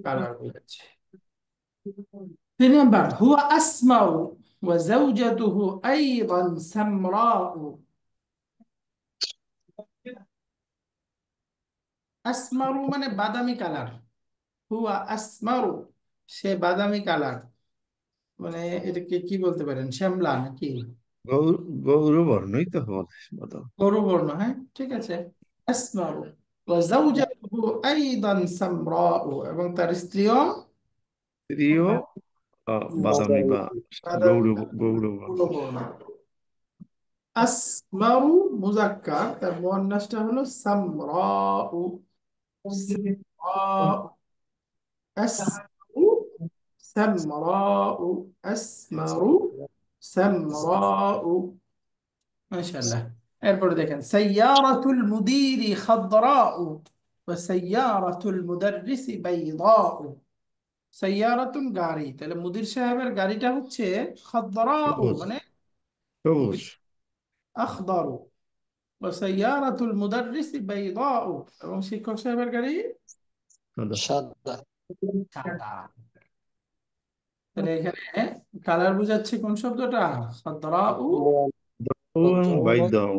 কালার বোঝাচ্ছে। 3 নাম্বার, হুয়া আসমাউ ওয়া যাওজাতুহু আইদান সামরাউ। আসমারু মানে বাদামি কালার। হুয়া আসমারু, সে বাদামি কালার। মানে এটাকে কি বলতে পারেন? শ্যামলা নাকি গৌরবর্ণই তো হবে বাদাম। গরু বর্ণ? হ্যাঁ, ঠিক আছে। আসমারু ওয়া যাওজাতুহু আইদান সামরাউ, এবং তার স্ত্রীও প্রিয় বাদামি বা বাদামি গৌরব গৌরব। বর্ণ। আসমারু মুজাক্কার, তার মুয়ান্নাসটা হলো সামরাউ। সামরাউ, আসমারু সামরাউ, আসমারু সামরাউ। মাশাআল্লাহ। এরপরে দেখেন, সাইয়ারাতুল মুদিরি খাদরাউ ওয়া সাইয়ারাতুল মুদাররিসি বাইদাউ। সাইয়ারাতুন গাড়ি, তাহলে মুদির সাহেবের গাড়িটা হচ্ছে খাদরাউ সবুজ, মানে সবুজ। আখদারু, ওয়া সাইয়ারাতুল মুদাররিসি বাইদাউ, এবং শিক্ষক সাহেবের গাড়ি সাদা। সাদা। সাদা। তাহলে এখানে কালার বোঝাচ্ছে কোন শব্দটা? খাদরাউ। বাইদাও।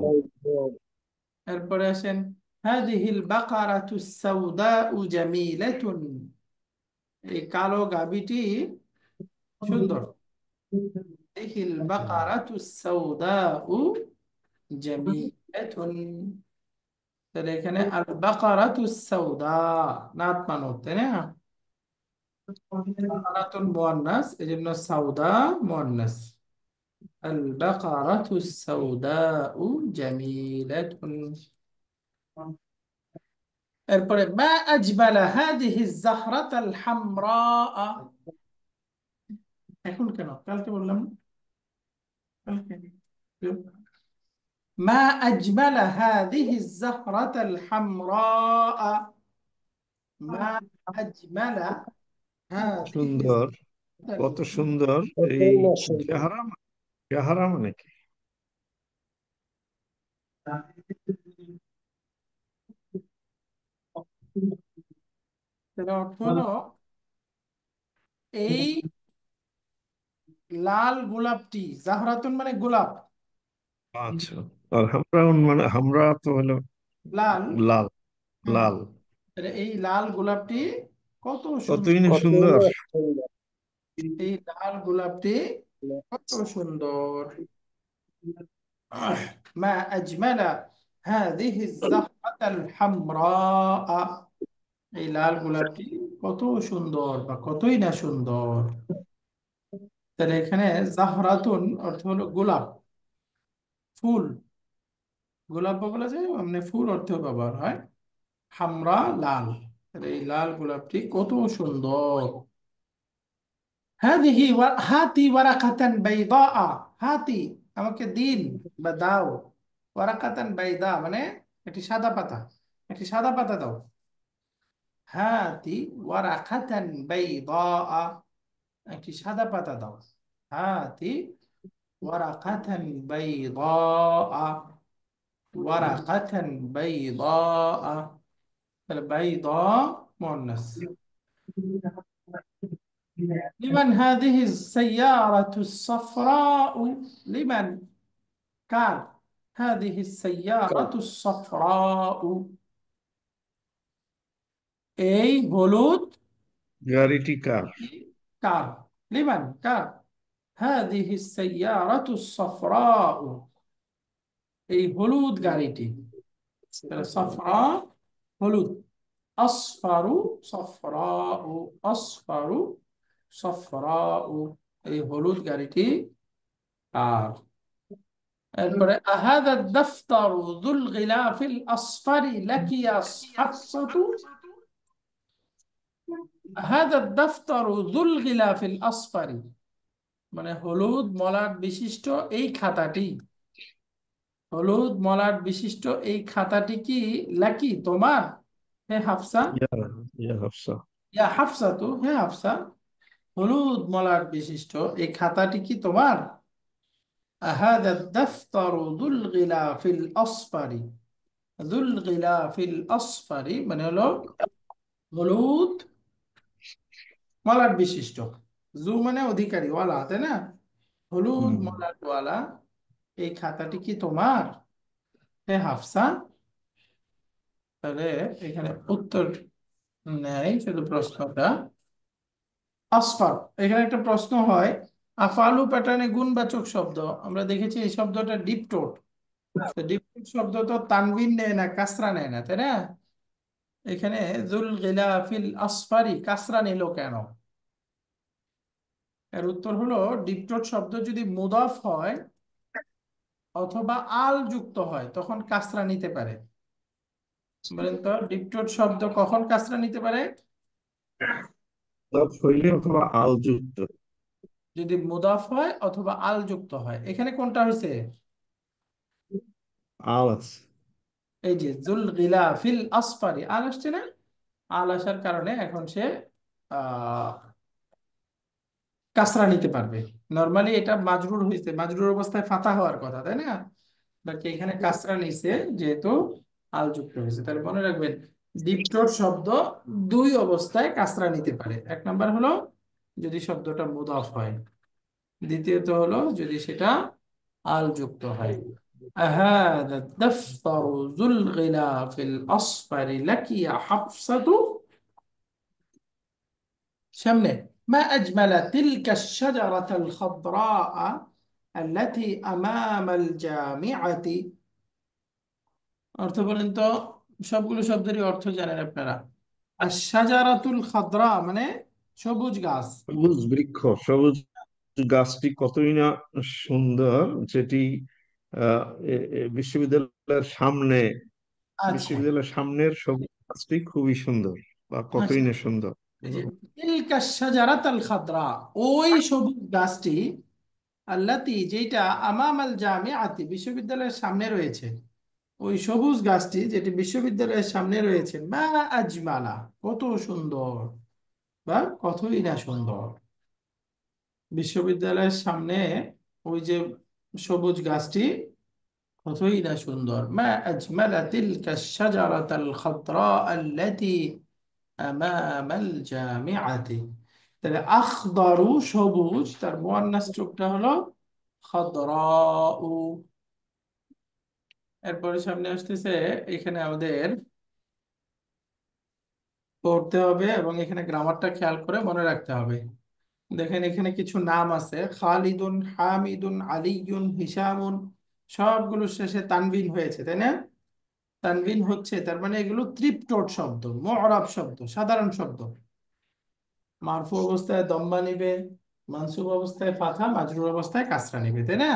এরপরে আসেন, হাদিহিল বাকারাতুস সাউদাউ জামিলাতুন। এই কালো গাভীটি সুন্দর। হিল বাকারাতু সাউদাউ জামিলাতুন। তাহলে এখানে আল বাকারাতু সাউদা নাত মানত, তাই না? বাকারাতুন মুয়ান্নাস, এজন্য সাউদা মুয়ান্নাস। আল বাকারাতু সাউদাউ জামিলাতুন। এরপরে মা আজমালা হাদিহি জাহরাতাল হামরা। এখন কেন, কালকে বললাম না? কালকে মা আজমালা হাদিহি জাহরাতাল হামরা। মা আজমালা হাদিহি সুন্দর, জাহরাতাল কত সুন্দর। এই কতই না সুন্দর। জাহারা, জাহারা মানে কি? এর অর্থ হলো এই লাল গোলাপটি, জাহরাতুন মানে গোলাপ, আচ্ছা, আর হামরা মানে হামরা তো হলো লাল। লাল, হুম। লাল। এই লাল গোলাপটি কত কতই সুন্দর। না কতই সুন্দর। না সুন্দর। এই লাল গোলাপটি কত সুন্দর। মা আজমালা হাদিহি জাহরাতাল হামরা। এই লাল গোলাপটি কত সুন্দর বা কতই না সুন্দর। তাহলে এখানে জাহরাতুন অর্থ হলো গোলাপ, ফুল। গোলাপ বলা যায় মানে ফুল অর্থেও ব্যবহার হয়। হামরা লাল, তাহলে এই লাল গোলাপটি কত সুন্দর। হাতি ওয়ারাকাতান বাইদা। হাতি আমাকে দিন বা দাও। ওয়ারাকাতান বাইদা মানে একটি সাদা পাতা, একটি সাদা পাতা দাও। হাতি ওয়ারাকাতান বাইদা, একটি সাদা পাতা দাও। হাতি ওয়ারাকাতান বাইদা। ওয়ারাকাতান বাইদা, তাহলে বাইদা মুয়ান্নাস। লিমান হাদিহি সাইয়ারাতু সাফরাউ। লিমান কার হাদিহি সাইয়ারাতু সাফরাউ, এই হলুদ গাড়িটি কার? কার। লিমান কার হাদিহি সাইয়ারাতু সাফরাউ, এই হলুদ গাড়িটি। তাহলে সাফরা হলুদ, আসফারু সাফরাউ, আসফারু সাফরাউ, এই হলুদ গাড়িটি কার। এরপরে আহাদা দাফতারু যুল গিলাফিল আসফারি লাকি ইয়া হাফসাতু। আহাদা দাফতারু যুল গিলাফিল আসফারি মানে হলুদ মলাট বিশিষ্ট এই খাতাটি। হলুদ মলাট বিশিষ্ট এই খাতাটি কি লাকি তোমার, হে হাফসা? ইয়া, ইয়া হাফসা। ইয়া হাফসা, তো হে হাফসা, হলুদ মলাট বিশিষ্ট এই খাতাটি কি তোমার? আহাদা দাফতারু যুল গিলাফিল আসফারি। যুল গিলাফিল আসফারি মানে হলো হলুদ মলাট বিশিষ্ট। জু মানে অধিকারী, ওয়ালা, তাই না? হলুদ হুম। মলাট ওয়ালা এই খাতাটি কি তোমার, হে হাফসা? তাহলে এখানে উত্তর নেই, শুধু প্রশ্নটা আসফার। এখানে একটা প্রশ্ন হয়, আফালু প্যাটার্নে গুণবাচক শব্দ আমরা দেখেছি, এই শব্দটা ডিপটোট। তো ডিপটোট শব্দ তো তানবিন নেয় না, কাসরা নেয় না, তাই না? এখানে জুল গিলাফিল আসফারি কাসরা নিল কেন? এর উত্তর হলো ডিপটোট শব্দ যদি মুদাফ হয় অথবা আল যুক্ত হয় তখন কাসরা নিতে পারে। বলেন তো ডিপটোট শব্দ কখন কাসরা নিতে পারে? মুদাফ হইলে অথবা আল যুক্ত। যদি মুদাফ হয় অথবা আল যুক্ত হয়। এখানে কোনটা হয়েছে? আল আছে। এই যে জুল গিলাফিল আসফারি আল আসছে না? আল আসার কারণে এখন সে আহ কাসরা নিতে পারবে। নরমালি এটা মাজরুর হয়েছে, মাজরুর অবস্থায় ফাতা হওয়ার কথা, তাই না? বাট এখানে কাসরা নিছে যেহেতু আল যুক্ত হয়েছে। তাহলে মনে রাখবেন ডিপটোট শব্দ দুই অবস্থায় কাসরা নিতে পারে। এক নাম্বার হলো যদি শব্দটা মুদাফ হয়, দ্বিতীয়ত হলো যদি সেটা আল যুক্ত হয়। আহাদা দাফতারু যুল গিলাফিল আসফারি লাকি ইয়া হাফসাতু। সামনে মা আজমালা তিলকা শাজারাতাল খাদরা আল্লাতী আমামাল জামিআতি। অর্থ বলেন তো, সবগুলো শব্দেরই অর্থ জানেন আপনারা। আর শাজারাতুল খাদরা মানে সবুজ গাছ। সবুজ বৃক্ষ, সবুজ গাছটি কতই না সুন্দর, যেটি আহ, বিশ্ববিদ্যালয়ের সামনে, আচ্ছা, বিশ্ববিদ্যালয়ের সামনের সবুজ গাছটি খুবই সুন্দর, বা কতই আচ্ছা, না সুন্দর। এই যে তিলকা শাজারাতাল খাদরা, ওই সবুজ গাছটি, আল্লাতি যেটা আমামাল জামিআতি বিশ্ববিদ্যালয়ের সামনে রয়েছে, ওই সবুজ গাছটি যেটি বিশ্ববিদ্যালয়ের সামনে রয়েছে, মা আজমালা কত সুন্দর, বা কতই না সুন্দর। বিশ্ববিদ্যালয়ের সামনে ওই যে সবুজ গাছটি কতই না সুন্দর। মা আজমালা তিলকা শাজারাতাল খাদরা আল্লাতি আমামাল জামিআতি। তাহলে আখদারু সবুজ, তার মুয়ান্নাস রূপটা হলো খাদরাউ। এরপরে সামনে আসতেছে, এখানে আমাদের পড়তে হবে এবং এখানে গ্রামারটা খেয়াল করে মনে রাখতে হবে। দেখেন এখানে কিছু নাম আছে, খালিদুন, হামিদুন, আলিয়ুন, হিসামুন, সবগুলো শেষে তানবিন হয়েছে, তাই না? তানবিন হচ্ছে, তার মানে এগুলো ত্রিপটোট শব্দ, মুঅরাব শব্দ, সাধারণ শব্দ। মারফু অবস্থায় দম্মা নিবে, মানসুব অবস্থায় ফাথা, মাজরুর অবস্থায় কাসরা নিবে, তাই না?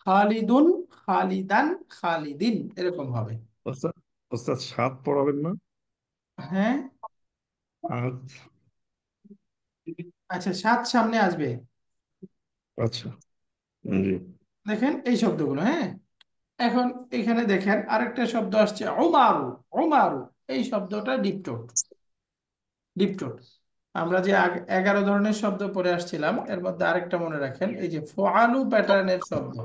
খালিদুন, খালিদান, খালিদিন, এরকম হবে। ওস্তাদ, ওস্তাদ সাত পড়াবেন না? হ্যাঁ, আচ্ছা। আচ্ছা, সাত সামনে আসবে। আচ্ছা, জি। দেখেন এই শব্দগুলো, হ্যাঁ। এখন এখানে দেখেন আরেকটা শব্দ আসছে, ওমারু। ওমারু, এই শব্দটা ডিপটোট। ডিপটোট। আমরা যে 11 ধরনের শব্দ পড়ে আসছিলাম, এর মধ্যে আরেকটা মনে রাখেন, এই যে ফআলু প্যাটার্নের শব্দ।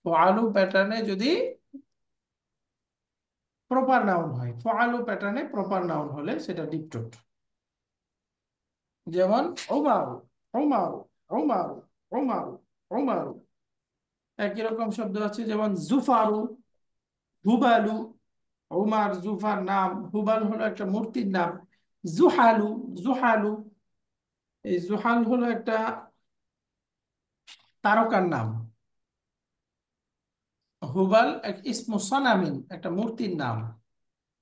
ফআলু প্যাটার্নে যদি প্রপার নাউন হয়, ফআলু প্যাটার্নে প্রপার নাউন হলে সেটা ডিপটোট। যেমন ওমারু, ওমারু, ওমারু, ওমারু, ওমারু। একই রকম শব্দ আছে, যেমন জুফারু, হুবালু। ওমার জুফার নাম, হুবাল হলো একটা মূর্তির নাম। জুহালু, জুহালু, এই জুহাল হলো একটা তারকার নাম। হুবাল এক ইসমু সনামিন, একটা মূর্তির নাম।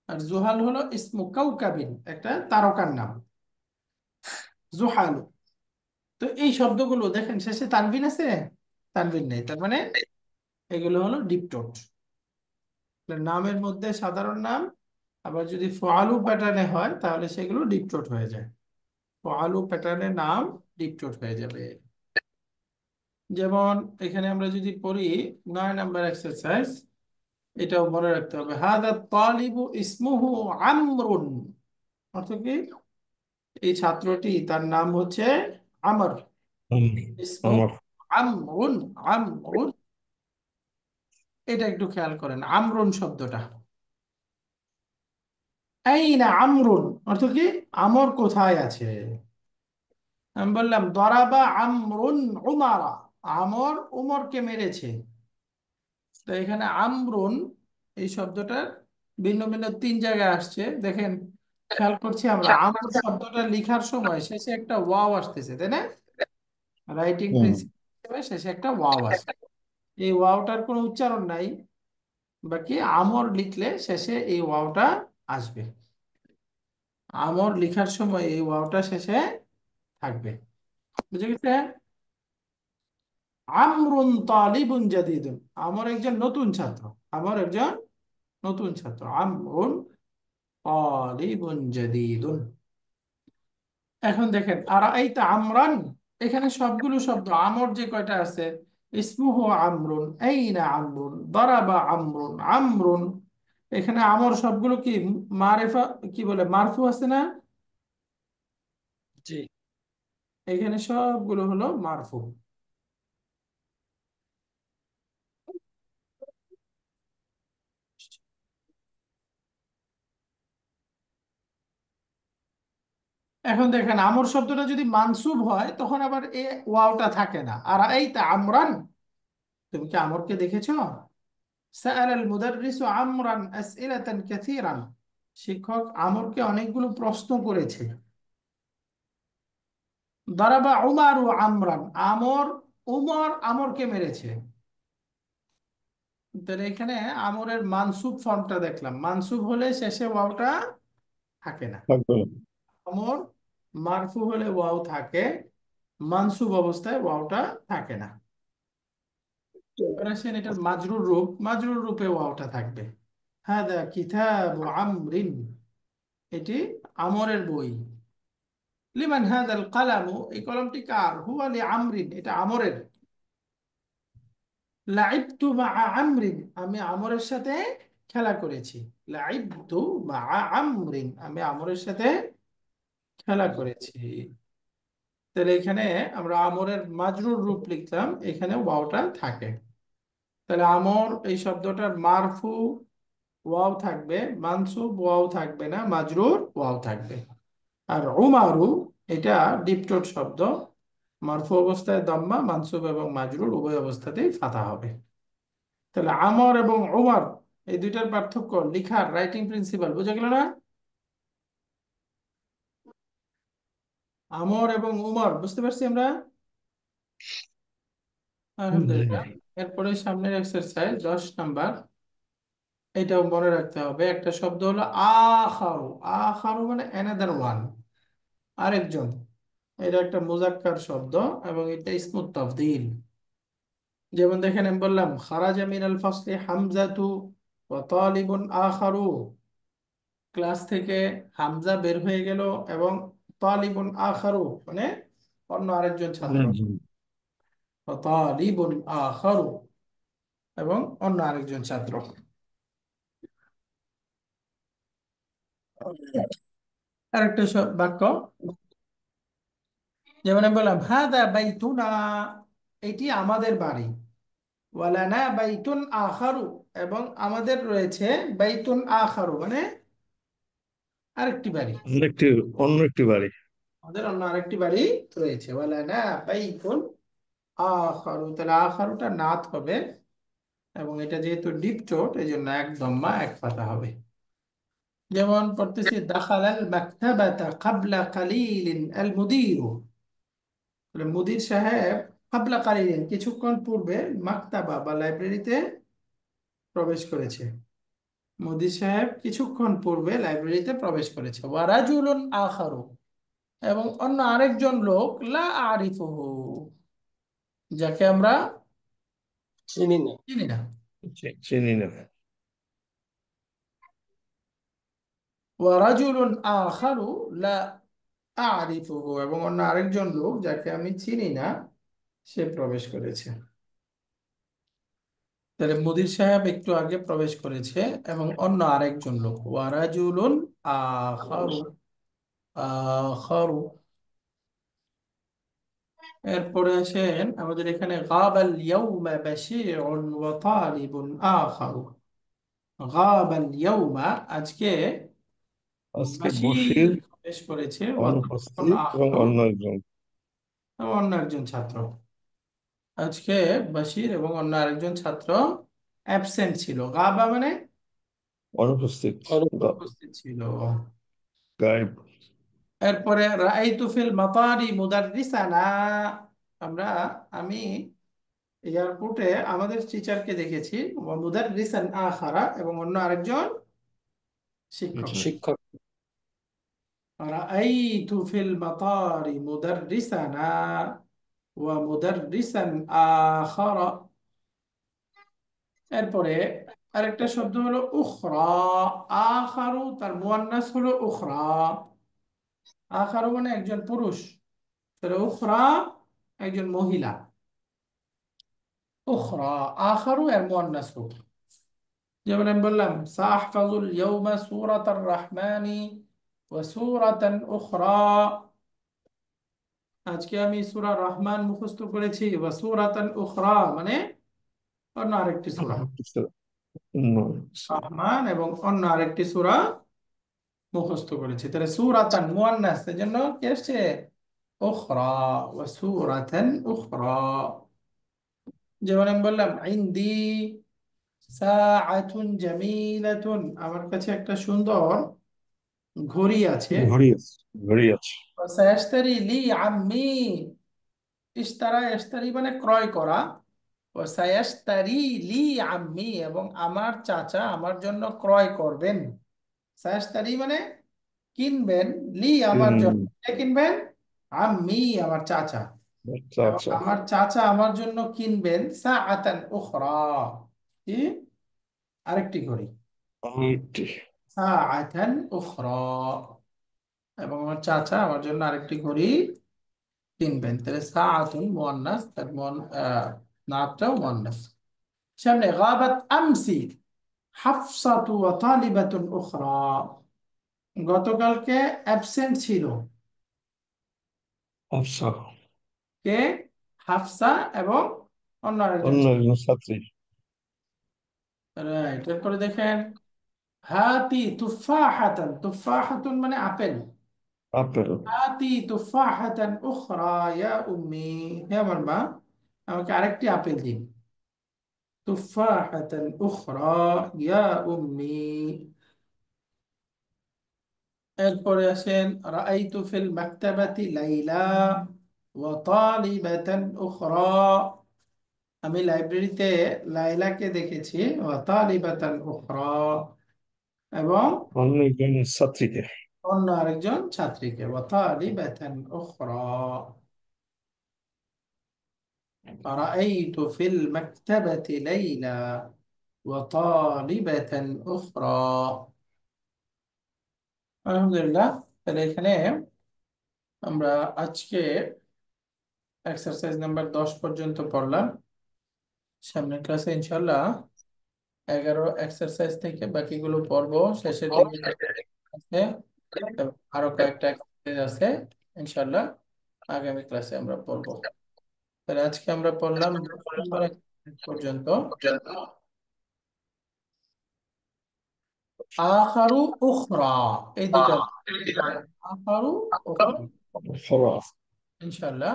আর জুহাল হলো ইসমু কাউকাবিন, একটা তারকার নাম। জুহালু। তো এই শব্দগুলো দেখেন শেষে তানবিন আছে, তানবিন নেই, তার মানে এগুলো হলো ডিপটোট। নামের মধ্যে সাধারণ নাম, আবার যদি ফআলু প্যাটার্নে হয় তাহলে সেগুলো ডিপটোট হয়ে যায়। ফআলু প্যাটার্নের নাম ডিপটোট হয়ে যাবে। যেমন এখানে আমরা যদি পড়ি 9 নম্বর এক্সারসাইজ, এটাও মনে রাখতে হবে, হাদা তালিবু ইসমুহু আমরুন। অর্থ কি? এই ছাত্রটি, তার নাম হচ্ছে আমর। হুম, ইসমু আমার আমরুন, আমরুন। এটা একটু খেয়াল করেন, আমরুন শব্দটা। আইনা আমরুন, অর্থ কি? আমর কোথায় আছে? আমি বললাম দরাবা আমরুন উমারা, আমর উমরকে মেরেছে। তো এখানে আমরুন এই শব্দটার ভিন্ন ভিন্ন 3 জায়গায় আসছে, দেখেন। খেয়াল করছি আমরা, আমর শব্দটা লিখার সময় শেষে একটা ওয়াও আসতেছে, তাই না? রাইটিং হুম, প্রিন্সিপাল হিসেবে শেষে একটা ওয়াও আসে। এই ওয়াওটার কোনো উচ্চারণ নাই, বাকি আমর লিখলে শেষে এই ওয়াওটা আসবে। আমর লিখার সময় এই ওয়াওটা শেষে থাকবে। বুঝে গেছে? আমরুন তালিবুন জাদিদুন, আমর একজন নতুন ছাত্র। আমর একজন নতুন ছাত্র, আমরুন তালিবুন জাদিদুন। এখন দেখেন আরাইতা আমরান, এখানে সবগুলো শব্দ আমর যে কয়টা আছে, ইসমুহু আমরুন, আইনা আমরুন, দারাবা আমরুন, আমরুন। এখানে আমর সবগুলো কি মারিফা, কি বলে, মারফু আছে না? জি। এখানে সবগুলো হলো মারফু। এখন দেখেন আমর শব্দটা যদি মানসুব হয় তখন আবার এ ওয়াওটা থাকে না। আর এই তা আমরান, তুমি কি আমরকে দেখেছো? সাআল আল মুদাররিসু আমরান আসইলাতান কাসীরান, শিক্ষক আমরকে অনেকগুলো প্রশ্ন করেছে। দারাবা উমারু আমরান, আমর, উমর আমরকে মেরেছে। তাহলে এখানে আমরের মানসুব ফর্মটা দেখলাম, মানসুব হলে শেষে ওয়াওটা থাকে না। থাকবে না। আমর মারফু হলে ওয়াও থাকে, মানসুব অবস্থায় ওয়াওটা থাকে না। এবার আসেন এটার মাজরুর রূপ, মাজরুর রূপে ওয়াওটা থাকবে। হাদা কিতাবু আমরিন, এটি আমরের বই। লিমান হাদাল কালামু, এই কলমটি কার? হুয়া লি আমরিন, এটা আমরের। লাইবতু মাআ আমরিন, আমি আমরের সাথে খেলা করেছি। লাইবতু মাআ আমরিন, আমি আমরের সাথে খেলা করেছি। তাহলে এখানে আমরা আমরের মাজরুর রূপ লিখলাম, এখানে ওয়াওটা থাকে। তাহলে আমর এই শব্দটার মারফু ওয়াও থাকবে, মানসুব ওয়াও থাকবে না, মাজরুর ওয়াও থাকবে। আর উমারু এটা ডিপটোট শব্দ, মারফু অবস্থায় দম্মা, মানসুব এবং মাজরুর উভয় অবস্থাতেই ফাথা হবে। তাহলে আমর এবং উমর এই দুইটার পার্থক্য লিখার রাইটিং প্রিন্সিপাল বুঝা গেল না? আমর এবং উমর বুঝতে পারছি আমরা, জি। আলহামদুলিল্লাহ। এরপরে সামনের এক্সারসাইজ 10 নাম্বার, এটাও মনে রাখতে হবে। একটা শব্দ হলো আখারু, আখারু মানে অ্যানাদার ওয়ান, আরেকজন। এটা একটা মুজাক্কার শব্দ এবং এটা ইসমুত তাফদীল। যেমন দেখেন আমি বললাম খারাজা মিনাল ফাসলি হামজাতু ওয়া তালিবুন আখারু, ক্লাস থেকে হামজা বের হয়ে গেল এবং তালিবুন আখারু মানে অন্য আরেকজন ছাত্র, জি। ওয়া তালিবুন আখারু এবং অন্য আরেকজন ছাত্র। আরেকটা বাক্য, যেমন আমি বললাম হাদা বাইতুনা, এটি আমাদের বাড়ি। ওয়ালানা বাইতুন আখারু, এবং আমাদের রয়েছে বাইতুন আখারু মানে আরেকটি বাড়ি, একটি অন্য একটি বাড়ি। আমাদের অন্য আরেকটি বাড়ি রয়েছে। ওয়ালানা বাইতুন আখারু, তাহলে আখারুটা নাত হবে এবং এটা যেহেতু ডিপ চোট এই জন্য এক দম্মা এক ফাতা হবে। যেমন পড়তেছি দাখালাল মাকতাবাতা ক্বাবলা কালিলিন আল মুদিরু, তাহলে মুদির সাহেব ক্বাবলা কালিলিন কিছুক্ষণ পূর্বে মাকতাবা বা লাইব্রেরিতে প্রবেশ করেছে। মুদির সাহেব কিছুক্ষণ পূর্বে লাইব্রেরিতে প্রবেশ করেছে। ওয়ারাজুলুন আখারু, এবং অন্য আরেকজন লোক, লা আরিফুহু, যাকে আমরা চিনি না। চিনি না। চিনি না। ওয়ারাজুলুন আখারু লা আরিফুহু, এবং অন্য আরেকজন লোক যাকে আমি চিনি না সে প্রবেশ করেছে। তাহলে মুদির সাহেব একটু আগে প্রবেশ করেছে এবং অন্য আরেকজন লোক, ওয়ারাজুলুন আখারু, আখারু। এরপরে আসেন আমাদের এখানে গাবাল ইয়াউমা বাশীরুন ওয়া তালিবুন আখারু। গাবাল ইয়াউমা, আজকে আজকে বাশীর বশির প্রবেশ করেছে ওয়া তালিবুন অনুপস্থিত এবং আখারু, অন্য একজন এবং অন্য একজন ছাত্র। আজকে বাশীর এবং অন্য আরেকজন ছাত্র অ্যাবসেন্ট ছিল। গাবা মানে অনুপস্থিত। উপস্থিত ছিল। গায়েব। এরপরে রাআইতু ফিল মাতারি মুদাররিসানা, আমরা আমি এয়ারপোর্টে আমাদের টিচারকে দেখেছি। ওয়া মুদাররিসান আখারা, এবং অন্য আরেকজন শিক্ষক। শিক্ষক। রাআইতু ফিল মাতারি মুদাররিসানা ওয়া মুদাররিসান আখারা। এরপরে আরেকটা শব্দ হলো উখরা, আখারু তার মুয়ান্নাস হলো উখরা, আখারু মানে একজন পুরুষ, তাহলে উখরা একজন মহিলা। উখরা আখারু এর মুয়ান্নাস রূপ। যেমন আমি বললাম সাহফাজুল ইয়াউমা সূরাতার রাহমানি ওয়া সূরাতান উখরা, আজকে আমি সূরা রহমান মুখস্থ করেছি। ওয়া সূরাতান উখরা মানে অন্য আরেকটি সূরা, অন্য রহমান এবং অন্য আরেকটি সূরা মুখস্থ করেছি। তাহলে সূরাতান মুয়ান্নাস, এজন্য কি আসছে উখরা, ওয়া সূরাতান উখরা। যেমন আমি বললাম ইনদি সাআতুন জামিলাতুন, আমার কাছে একটা সুন্দর ঘড়ি আছে। ঘড়ি আছে, ঘড়ি আছে। সায়াশতারি লি আম্মি, ইশতারা ইশতারি মানে ক্রয় করা। ও সায়াশতারি লি আম্মি, এবং আমার চাচা আমার জন্য ক্রয় করবেন। সায়াশতারি মানে কিনবেন, লি আমার জন্য, কে কিনবেন? আম্মি আমার চাচা। আচ্ছা এবং আচ্ছা। আমার চাচা আমার জন্য কিনবেন সাআতান উখরা, কি, আরেকটি ঘড়ি। আরেকটি। সাআতান উখরা, এবং আমার চাচা আমার জন্য আরেকটি ঘড়ি কিনবেন। তাহলে সাআতুন মুয়ান্নাস, তার নামটাও মুয়ান্নাস। সামনে গাবাত আমসি হাফসাতু ওয়া তালিবাতুন উখরা, গতকালকে অ্যাবসেন্ট ছিল আচ্ছা। কে? হাফসা এবং অন্য আরেকজন। অন্য একজন ছাত্রী। রাইট, এরপরে দেখেন হাতি তুফাহাতান, তুফাহাতুন মানে আপেল। আপেল। হাতি তুফাহাতান উখরা ইয়া উম্মি, হে আমার মা, আমাকে আরেকটি আপেল দিন। তুফাহাতান উখরা ইয়া উম্মি। এরপরে আসেন রাআইতু ফিল মাকতাবাতি লাইলা ওয়া তালিবাতান উখরা, আমি লাইব্রেরিতে লাইলাকে দেখেছি, ওয়া তালিবাতান উখরা, এবং অন্য একজন ছাত্রীকে। অন্য আরেকজন ছাত্রীকে। ওয়া তালিবাতান উখরা, রাআইতু ফিল মাকতাবাতি লাইলা ওয়া তালিবাতান উখরা। আলহামদুলিল্লাহ, তাহলে এখানে আমরা আজকে এক্সারসাইজ নাম্বার 10 পর্যন্ত পড়লাম। সামনের ক্লাসে ইনশাল্লাহ 11 এক্সারসাইজ থেকে বাকিগুলো পড়বো, শেষের দিকে আছে এবং আরো কয়েকটা এক্সারসাইজ আছে, ইনশাল্লাহ আগামী ক্লাসে আমরা পড়বো। তাহলে আজকে আমরা পড়লাম 10 নম্বর exercise পর্যন্ত। আখারু উখরা, এই দুইটা আখারু উখরা, খরা। ইনশাল্লাহ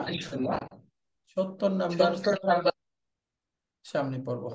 70 নাম্বার সামনে পড়বো।